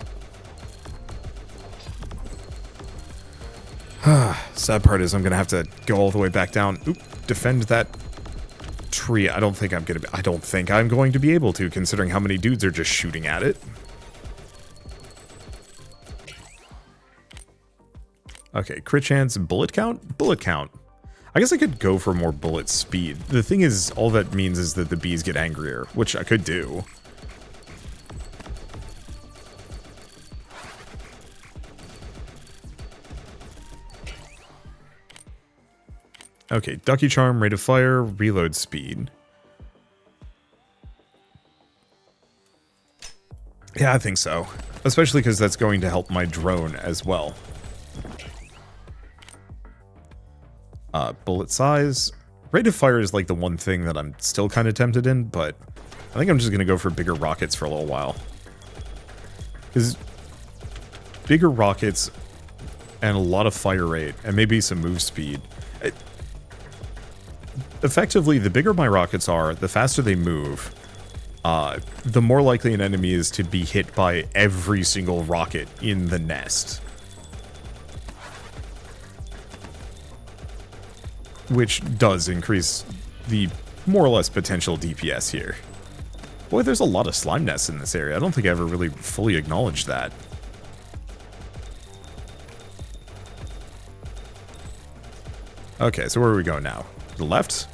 Sad part is I'm gonna have to go all the way back down. Oop, defend that tree. I don't think I'm going to be able to, considering how many dudes are just shooting at it. Okay, crit chance, bullet count? Bullet count. I guess I could go for more bullet speed. The thing is, all that means is that the bees get angrier, which I could do. Okay, Ducky Charm, rate of fire, reload speed. Yeah, I think so. Especially because that's going to help my drone as well. Bullet size. Rate of fire is like the one thing that I'm still kind of tempted in, but I think I'm just going to go for bigger rockets for a little while. Because bigger rockets and a lot of fire rate and maybe some move speed. Effectively, the bigger my rockets are, the faster they move, the more likely an enemy is to be hit by every single rocket in the nest. Which does increase the more or less potential DPS here. Boy, there's a lot of slime nests in this area. I don't think I ever really fully acknowledged that. Okay, so where are we going now? The left?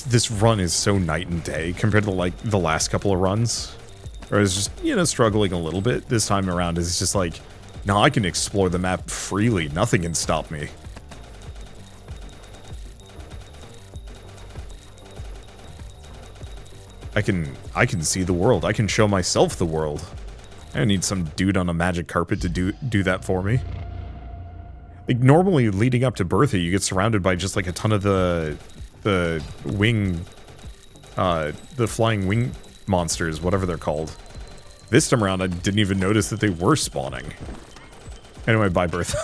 This run is so night and day compared to like the last couple of runs. Or I was just, you know, struggling a little bit. This time around it's just like, no, I can explore the map freely. Nothing can stop me. I can see the world. I can show myself the world. I don't need some dude on a magic carpet to do that for me. Like, normally, leading up to Bertha, you get surrounded by just, like, a ton of the wing, the flying wing monsters, whatever they're called. This time around, I didn't even notice that they were spawning. Anyway, bye, Bertha.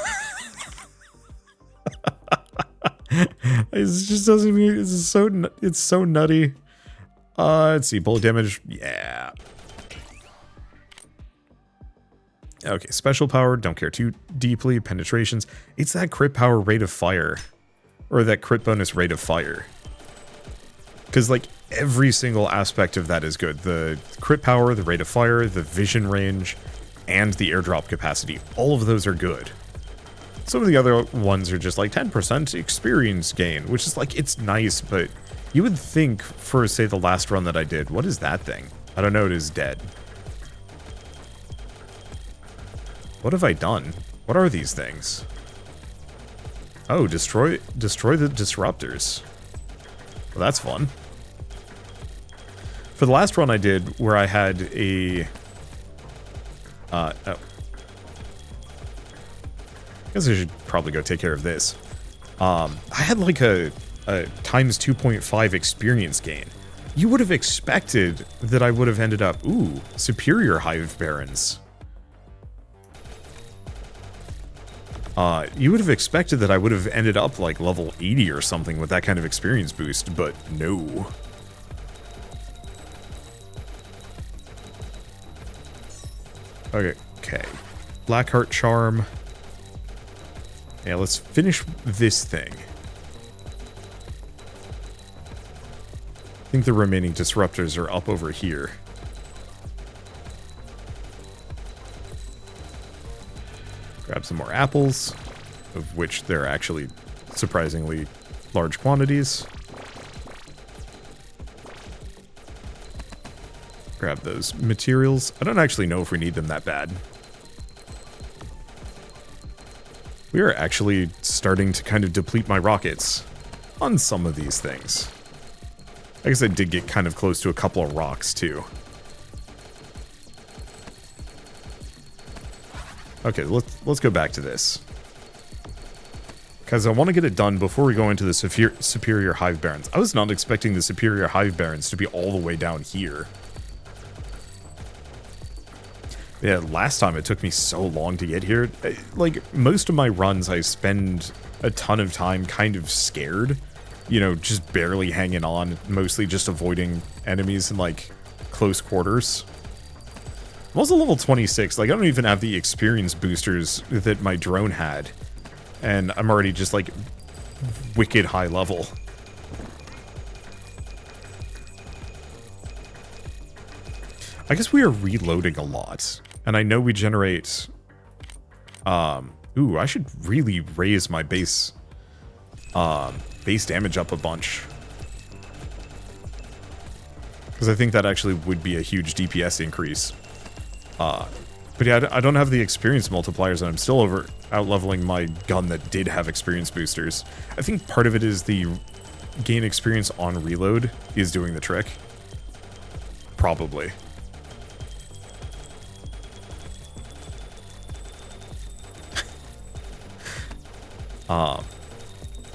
It just doesn't mean, it's so nutty. Let's see, bullet damage, yeah. Okay, special power, don't care too deeply. Penetrations, it's that crit power rate of fire. Or that crit bonus rate of fire. Because, like, every single aspect of that is good. The crit power, the rate of fire, the vision range, and the airdrop capacity. All of those are good. Some of the other ones are just like 10% experience gain, which is like, it's nice, but you would think for, say, the last run that I did, what is that thing? I don't know, it is dead. What have I done? What are these things? Oh, destroy the disruptors. Well, that's fun. For the last run I did, where I had a... oh. I guess I should probably go take care of this. I had like a times 2.5 experience gain. You would have expected that I would have ended up... Ooh, superior hive barons. You would have expected that I would have ended up like level 80 or something with that kind of experience boost, but no. Okay. Blackheart Charm. Yeah, let's finish this thing. I think the remaining disruptors are up over here. Grab some more apples, of which there are actually surprisingly large quantities. Grab those materials. I don't actually know if we need them that bad. We are actually starting to kind of deplete my rockets on some of these things. I guess I did get kind of close to a couple of rocks, too. Okay, let's go back to this. Because I want to get it done before we go into the superior hive barons. I was not expecting the superior hive barons to be all the way down here. Yeah, last time it took me so long to get here. Like, most of my runs, I spend a ton of time kind of scared. You know, just barely hanging on, mostly just avoiding enemies in, like, close quarters. I'm also level 26, like, I don't even have the experience boosters that my drone had. And I'm already just, like, wicked high level. I guess we are reloading a lot. And I know we generate... ooh, I should really raise my base damage up a bunch. Because I think that actually would be a huge DPS increase. But yeah, I don't have the experience multipliers, and I'm still out-leveling my gun that did have experience boosters. I think part of it is the gain experience on reload is doing the trick. Probably.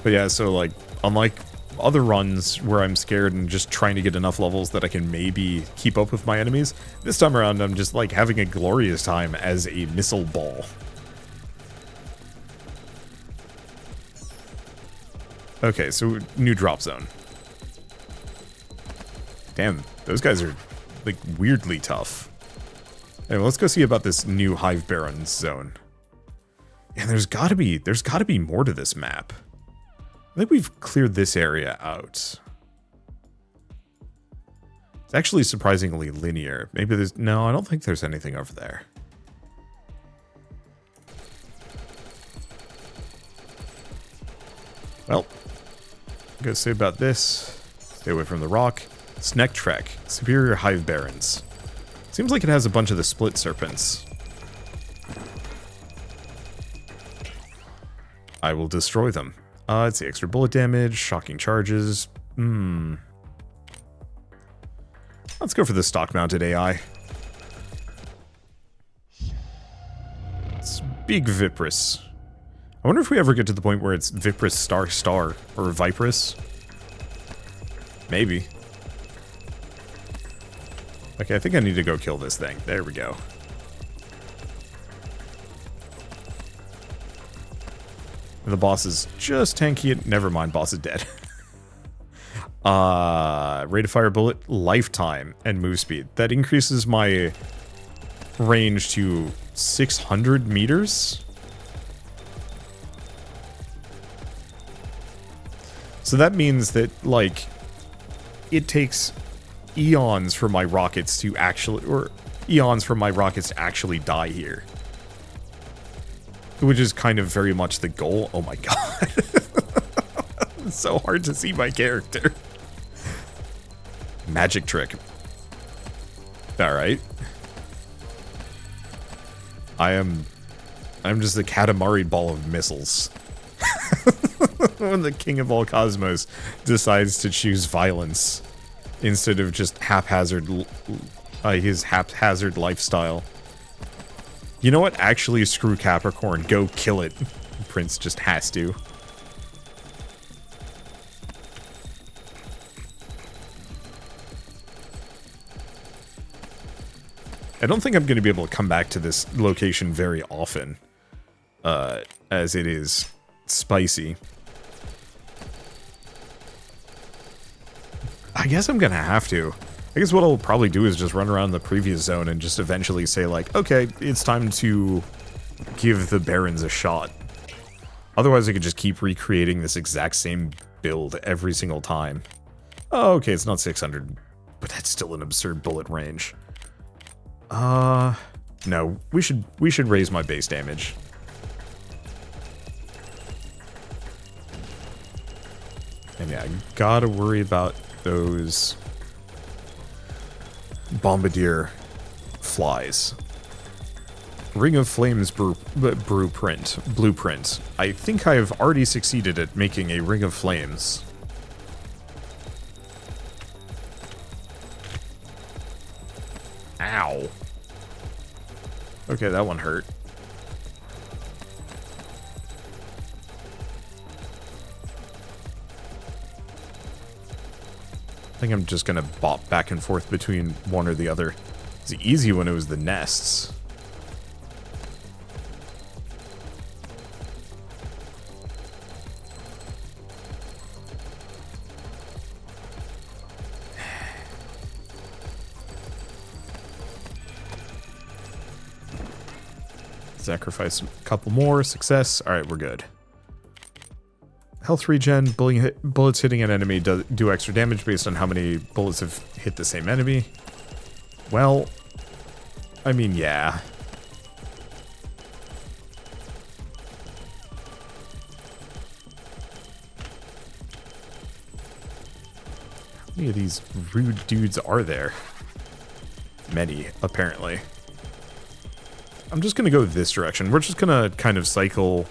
But yeah, so like, unlike other runs where I'm scared and just trying to get enough levels that I can maybe keep up with my enemies, this time around I'm just like having a glorious time as a Missileball. Okay, so new drop zone. Damn, those guys are like weirdly tough. Anyway, let's go see about this new Hive Barons zone. And there's gotta be more to this map. I think we've cleared this area out. It's actually surprisingly linear. Maybe there's... No, I don't think there's anything over there. Well, I'm gonna say about this. Stay away from the rock. Snack Trek. Superior Hive Barons. Seems like it has a bunch of the split serpents. I will destroy them. Let's see, extra bullet damage, shocking charges. Let's go for the stock-mounted AI. It's big Vipress. I wonder if we ever get to the point where it's Vipress star or Vipress. Maybe. Okay, I think I need to go kill this thing. There we go. The boss is just tanky. Never mind, boss is dead. Rate of fire bullet, lifetime, and move speed. That increases my range to 600 meters. So that means that, like, it takes eons for my rockets to actually, die here. Which is kind of very much the goal. Oh my god. It's so hard to see my character. Magic trick. Alright. I'm just the Katamari ball of missiles. When the king of all cosmos decides to choose violence instead of just his haphazard lifestyle. You know what? Actually, screw Capricorn. Go kill it. Prince just has to. I don't think I'm going to be able to come back to this location very often, as it is spicy. I guess I'm going to have to. I guess what I'll probably do is just run around the previous zone and just eventually say, like, okay, it's time to give the Barons a shot. Otherwise, I could just keep recreating this exact same build every single time. Oh, okay, it's not 600, but that's still an absurd bullet range. No, we should raise my base damage. And yeah, I gotta worry about those Bombardier flies. Ring of Flames blueprint. I think I've already succeeded at making a Ring of Flames. Ow. Okay, that one hurt. I think I'm just gonna bop back and forth between one or the other. It's easy when it was the nests. Sacrifice a couple more. Success. Alright, we're good. Health regen. Bullets hitting an enemy do extra damage based on how many bullets have hit the same enemy. Well, I mean, yeah. How many of these rude dudes are there? Many, apparently. I'm just going to go this direction. We're just going to kind of cycle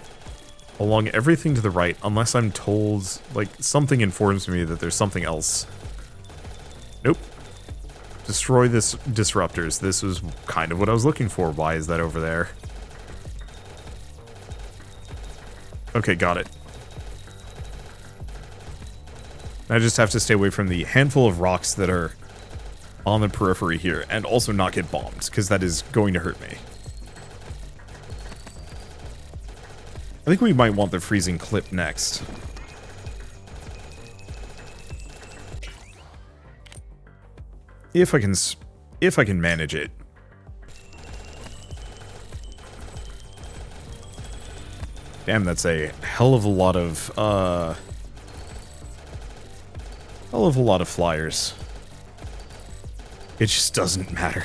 along everything to the right, unless I'm told, like, something informs me that there's something else. Nope. Destroy this disruptors. This was kind of what I was looking for. Why is that over there? Okay, got it. I just have to stay away from the handful of rocks that are on the periphery here, and also not get bombed, because that is going to hurt me. I think we might want the freezing clip next. If I can manage it. Damn, that's a hell of a lot of flyers. It just doesn't matter.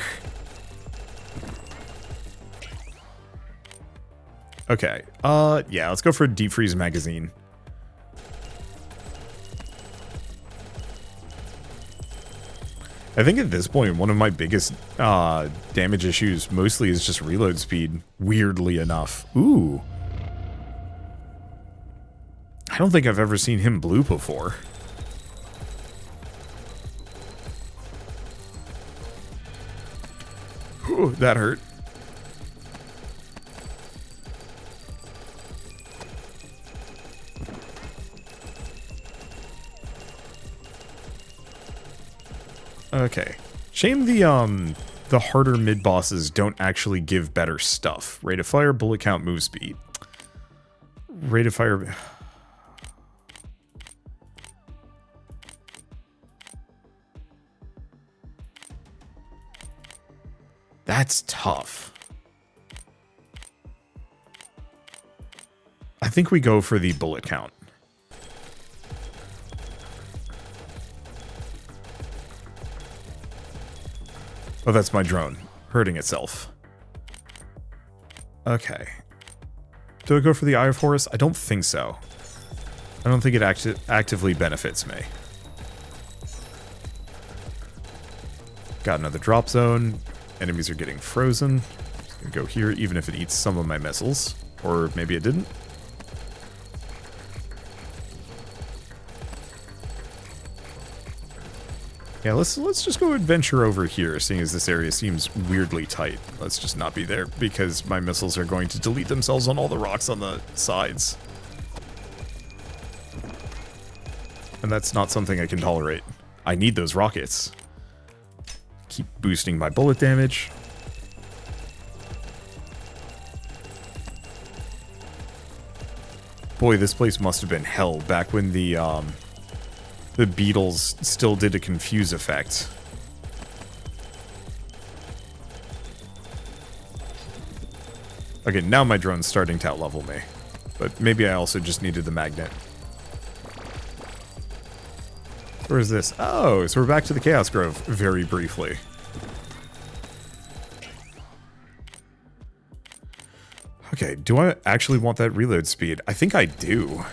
Okay, yeah, let's go for a deep freeze magazine. I think at this point, one of my biggest damage issues mostly is just reload speed, weirdly enough. Ooh. I don't think I've ever seen him blue before. Ooh, that hurt. Okay. Shame the harder mid-bosses don't actually give better stuff. Rate of fire, bullet count, move speed. Rate of fire... That's tough. I think we go for the bullet count. Oh, that's my drone hurting itself. Okay. Do I go for the Eye of Horus? I don't think so. I don't think it actively benefits me. Got another drop zone. Enemies are getting frozen. Gonna go here, even if it eats some of my missiles. Or maybe it didn't. Yeah, let's just go adventure over here, seeing as this area seems weirdly tight. Let's just not be there, because my missiles are going to delete themselves on all the rocks on the sides. And that's not something I can tolerate. I need those rockets. Keep boosting my bullet damage. Boy, this place must have been hell back when the beetles still did a confuse effect. Okay, now my drone's starting to outlevel me. But maybe I also just needed the magnet. Where is this? Oh, so we're back to the Chaos Grove very briefly. Okay, do I actually want that reload speed? I think I do.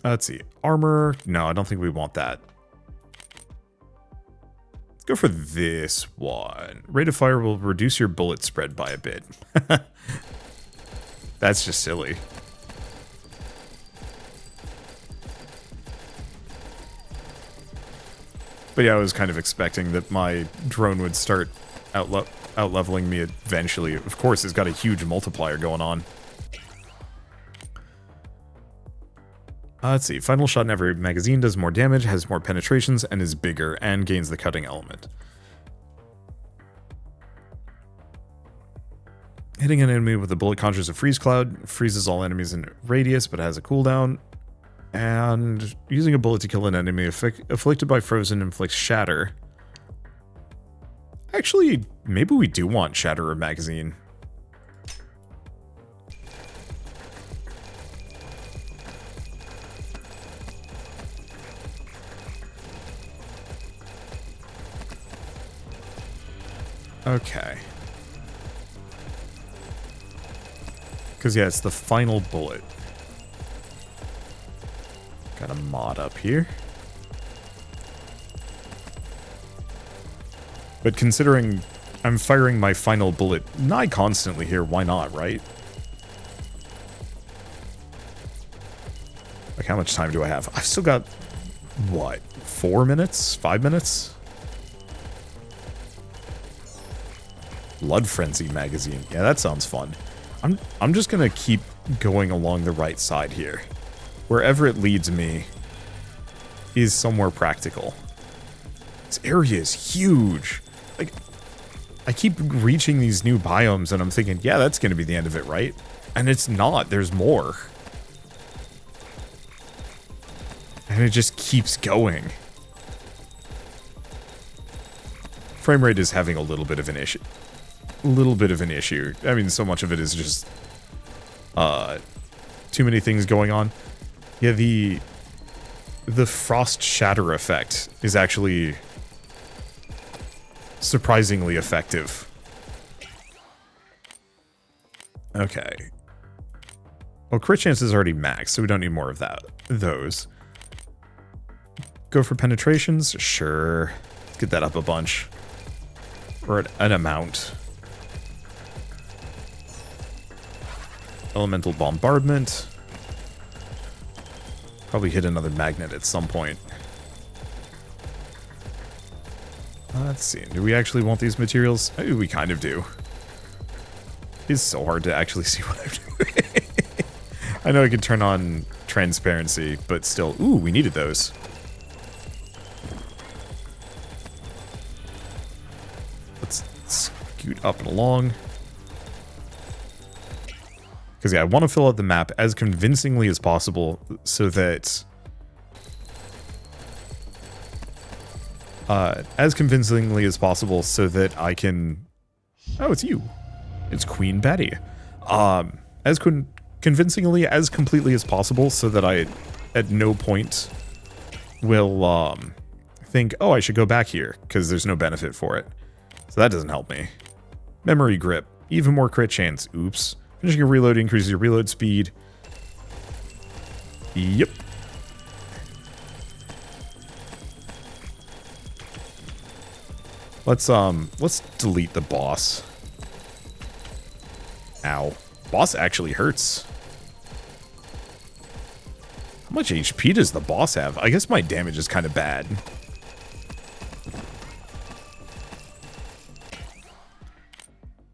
Let's see. Armor. No, I don't think we want that. Let's go for this one. Rate of fire will reduce your bullet spread by a bit. That's just silly. But yeah, I was kind of expecting that my drone would start out-leveling me eventually. Of course, it's got a huge multiplier going on. Let's see. Final shot in every magazine does more damage, has more penetrations, and is bigger, and gains the cutting element. Hitting an enemy with a bullet conjures a freeze cloud, freezes all enemies in radius, but has a cooldown. And using a bullet to kill an enemy afflicted by frozen inflicts shatter. Actually, maybe we do want shatter or magazine. Okay. Because yeah, it's the final bullet. Got a mod up here. But considering I'm firing my final bullet nigh constantly here, why not, right? Like, how much time do I have? I've still got, what, 4 minutes? 5 minutes? Blood Frenzy magazine. Yeah, that sounds fun. I'm just gonna keep going along the right side here. wherever it leads me is somewhere practical. This area is huge. Like, I keep reaching these new biomes and I'm thinking, yeah, that's going to be the end of it, right? And it's not. There's more. And it just keeps going. Frame rate is having a little bit of an issue. I mean, so much of it is just too many things going on. Yeah, the frost shatter effect is actually surprisingly effective. Okay. Well, crit chance is already maxed, so we don't need more of those. Go for penetrations? Sure. Let's get that up a bunch. Or an amount. Elemental bombardment. Probably hit another magnet at some point. Let's see. Do we actually want these materials? Maybe we kind of do. It's so hard to actually see what I'm doing. I know I could turn on transparency, but still. Ooh, we needed those. Let's scoot up and along. Because, yeah, I want to fill out the map as convincingly as possible so that... I can... Oh, it's you. It's Queen Betty. As convincingly, as completely as possible so that I, at no point, will think, oh, I should go back here, because there's no benefit for it. So that doesn't help me. Memory grip. Even more crit chance. Oops. Finishing a reload increases your reload speed. Yep. Let's delete the boss. Ow. Boss actually hurts. How much HP does the boss have? I guess my damage is kind of bad.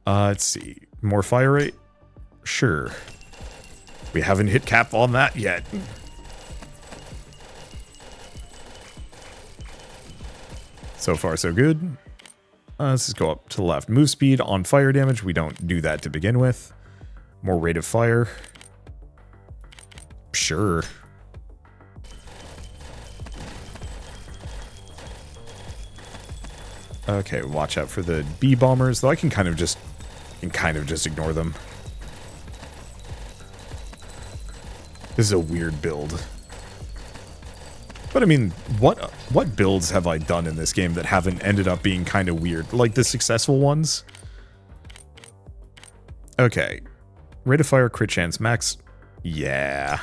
Let's see. More fire rate? Sure. We haven't hit cap on that yet. So far, so good. Let's just go up to the left. Move speed on fire damage. We don't do that to begin with. More rate of fire. Sure. Okay, watch out for the bee bombers, though I can kind of just ignore them. This is a weird build. But I mean, what builds have I done in this game that haven't ended up being kind of weird? Like the successful ones? Okay. Rate of fire, crit chance, max. Yeah.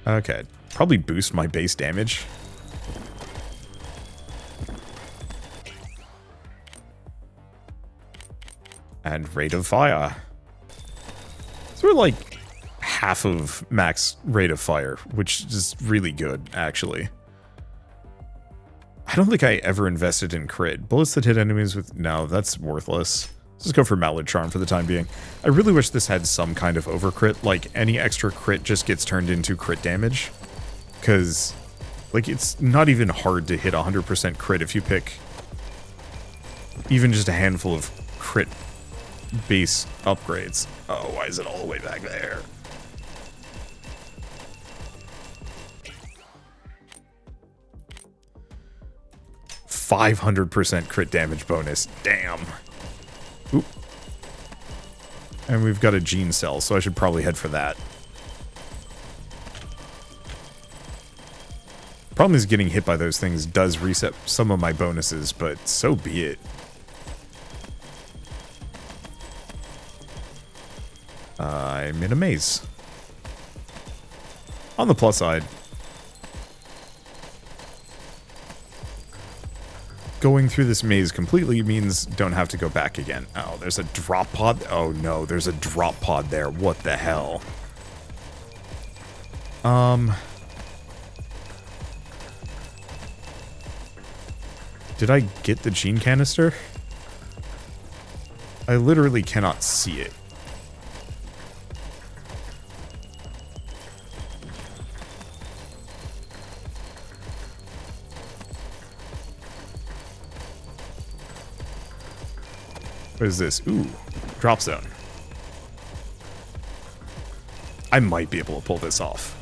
Okay. Probably boost my base damage. And rate of fire. So we're like half of max rate of fire, which is really good, actually. I don't think I ever invested in crit. Bullets that hit enemies with... No, that's worthless. Let's just go for Mallard Charm for the time being. I really wish this had some kind of overcrit. Like, any extra crit just gets turned into crit damage. Because, like, it's not even hard to hit 100% crit if you pick even just a handful of crit base upgrades. Oh, why is it all the way back there? %500 crit damage bonus. Damn. Oop. And we've got a gene cell, so I should probably head for that. Problem is getting hit by those things does reset some of my bonuses, but so be it. I'm in a maze. On the plus side, going through this maze completely means don't have to go back again. Oh, there's a drop pod. Oh no, there's a drop pod there. What the hell? Did I get the gene canister? I literally cannot see it. What is this? Ooh, drop zone. I might be able to pull this off.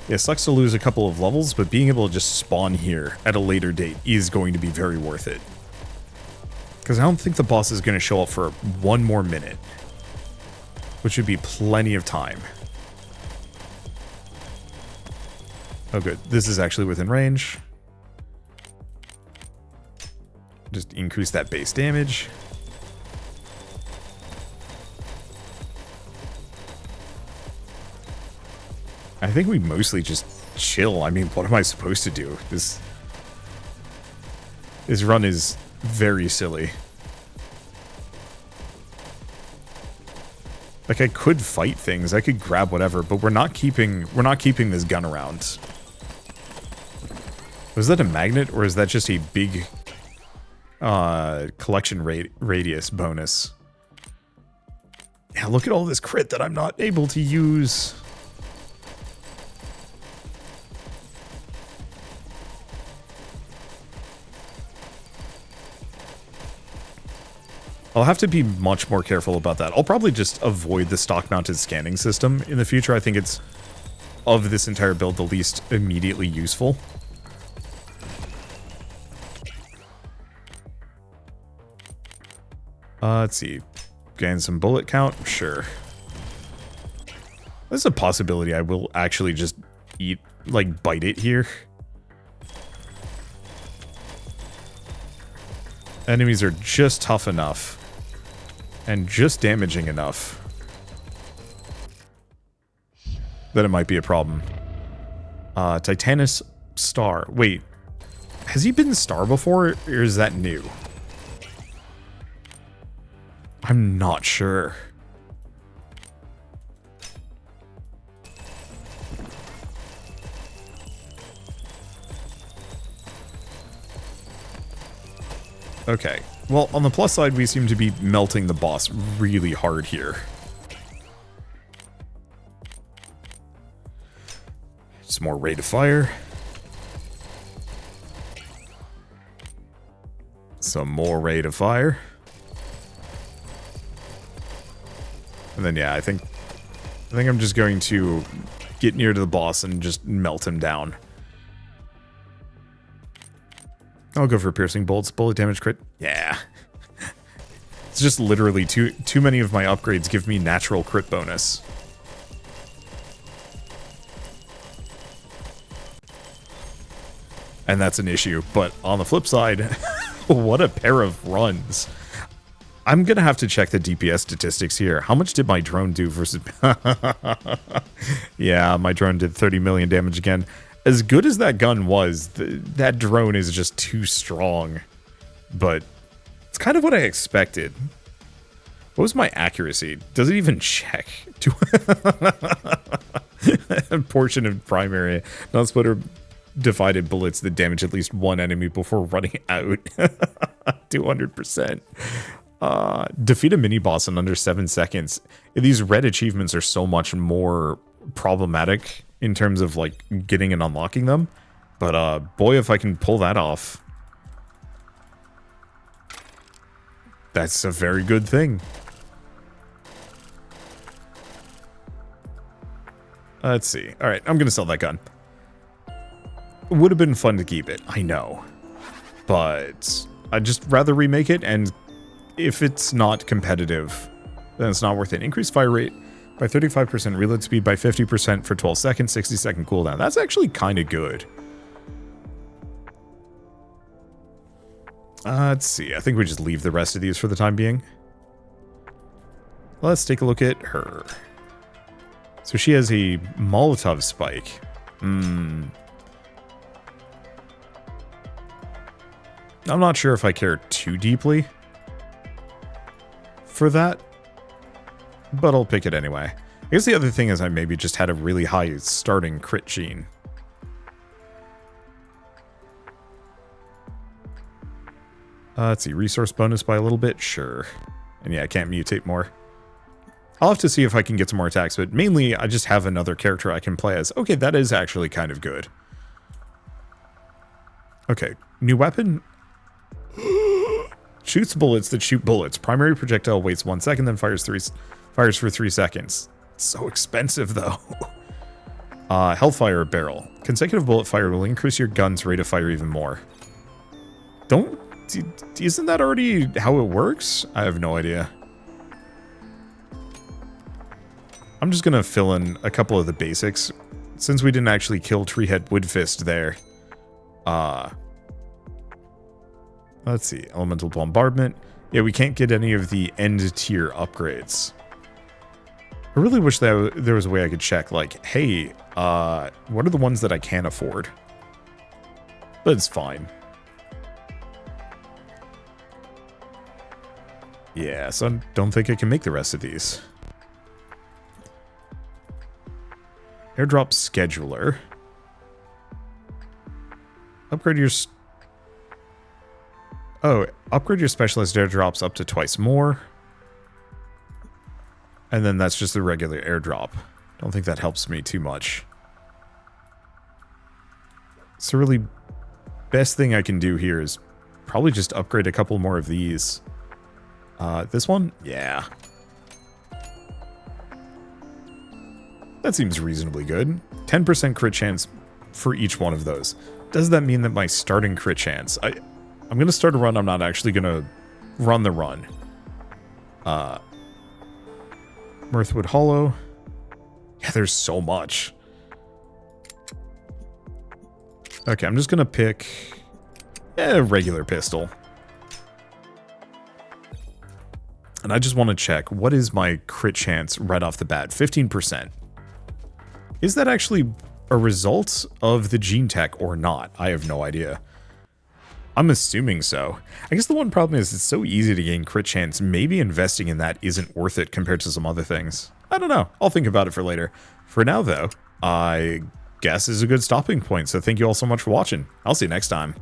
Yeah, sucks to lose a couple of levels, but being able to just spawn here at a later date is going to be very worth it. Because I don't think the boss is going to show up for 1 more minute, which would be plenty of time. Oh good, this is actually within range. Just increase that base damage. I think we mostly just chill. I mean, what am I supposed to do? This run is very silly. Like, I could fight things, I could grab whatever, but we're not keeping this gun around. Was that a magnet, or is that just a big collection radius bonus? Yeah, look at all this crit that I'm not able to use. I'll have to be much more careful about that. I'll probably just avoid the stock-mounted scanning system in the future. I think it's, of this entire build, the least immediately useful. Let's see. Gain some bullet count? Sure. There's a possibility I will actually just eat, like, bite it here. Enemies are just tough enough. And just damaging enough that it might be a problem. Titanus Star. Wait. Has he been Star before, or is that new? I'm not sure. Okay. Well, on the plus side, we seem to be melting the boss really hard here. Some more rate of fire. Some more rate of fire. And then, yeah, I think I'm just going to get near to the boss and just melt him down. I'll go for piercing bolts, bullet damage crit. Yeah. It's just literally too many of my upgrades give me natural crit bonus. And that's an issue. But on the flip side, what a pair of runs. I'm going to have to check the DPS statistics here. How much did my drone do versus... Yeah, my drone did 30 million damage again. As good as that gun was, that drone is just too strong. But it's kind of what I expected. What was my accuracy? Does it even check? A portion of primary non-splitter divided bullets that damage at least one enemy before running out. 200%. Defeat a mini-boss in under 7 seconds. These red achievements are so much more problematic in terms of, like, getting and unlocking them. But, boy, if I can pull that off. That's a very good thing. Let's see. Alright, I'm gonna sell that gun. It would have been fun to keep it, I know. But I'd just rather remake it, and if it's not competitive, then it's not worth it. Increase fire rate by 35%, reload speed by 50% for 12 seconds, 60-second cooldown. That's actually kind of good. Let's see. I think we just leave the rest of these for the time being. Let's take a look at her. So she has a Molotov spike. I'm not sure if I care too deeply for that, but I'll pick it anyway. I guess the other thing is I maybe just had a really high starting crit gene. Let's see, resource bonus by a little bit? Sure. And yeah, I can't mutate more. I'll have to see if I can get some more attacks, but mainly I just have another character I can play as. Okay, that is actually kind of good. Okay, new weapon. Shoots bullets that shoot bullets. Primary projectile waits 1 second, then fires for 3 seconds. It's so expensive though. Hellfire barrel. Consecutive bullet fire will increase your gun's rate of fire even more. Isn't that already how it works? I have no idea. I'm just gonna fill in a couple of the basics since we didn't actually kill Treehead Woodfist there. Let's see, elemental bombardment. Yeah, we can't get any of the end tier upgrades. I really wish that there was a way I could check, like, hey, what are the ones that I can't afford? But it's fine. Yeah, so I don't think I can make the rest of these. Airdrop scheduler. Upgrade your... upgrade your specialist airdrops up to twice more. And then that's just the regular airdrop. Don't think that helps me too much. So really, best thing I can do here is probably just upgrade a couple more of these. This one? Yeah. That seems reasonably good. 10% crit chance for each one of those. Does that mean that my starting crit chance... I'm going to start a run, I'm not actually going to run the run. Mirthwood Hollow. Yeah, there's so much. Okay, I'm just going to pick a regular pistol. And I just want to check, what is my crit chance right off the bat? 15%. Is that actually a result of the gene tech or not? I have no idea. I'm assuming so. I guess the one problem is it's so easy to gain crit chance. Maybe investing in that isn't worth it compared to some other things. I don't know. I'll think about it for later. For now, though, I guess is a good stopping point. So thank you all so much for watching. I'll see you next time.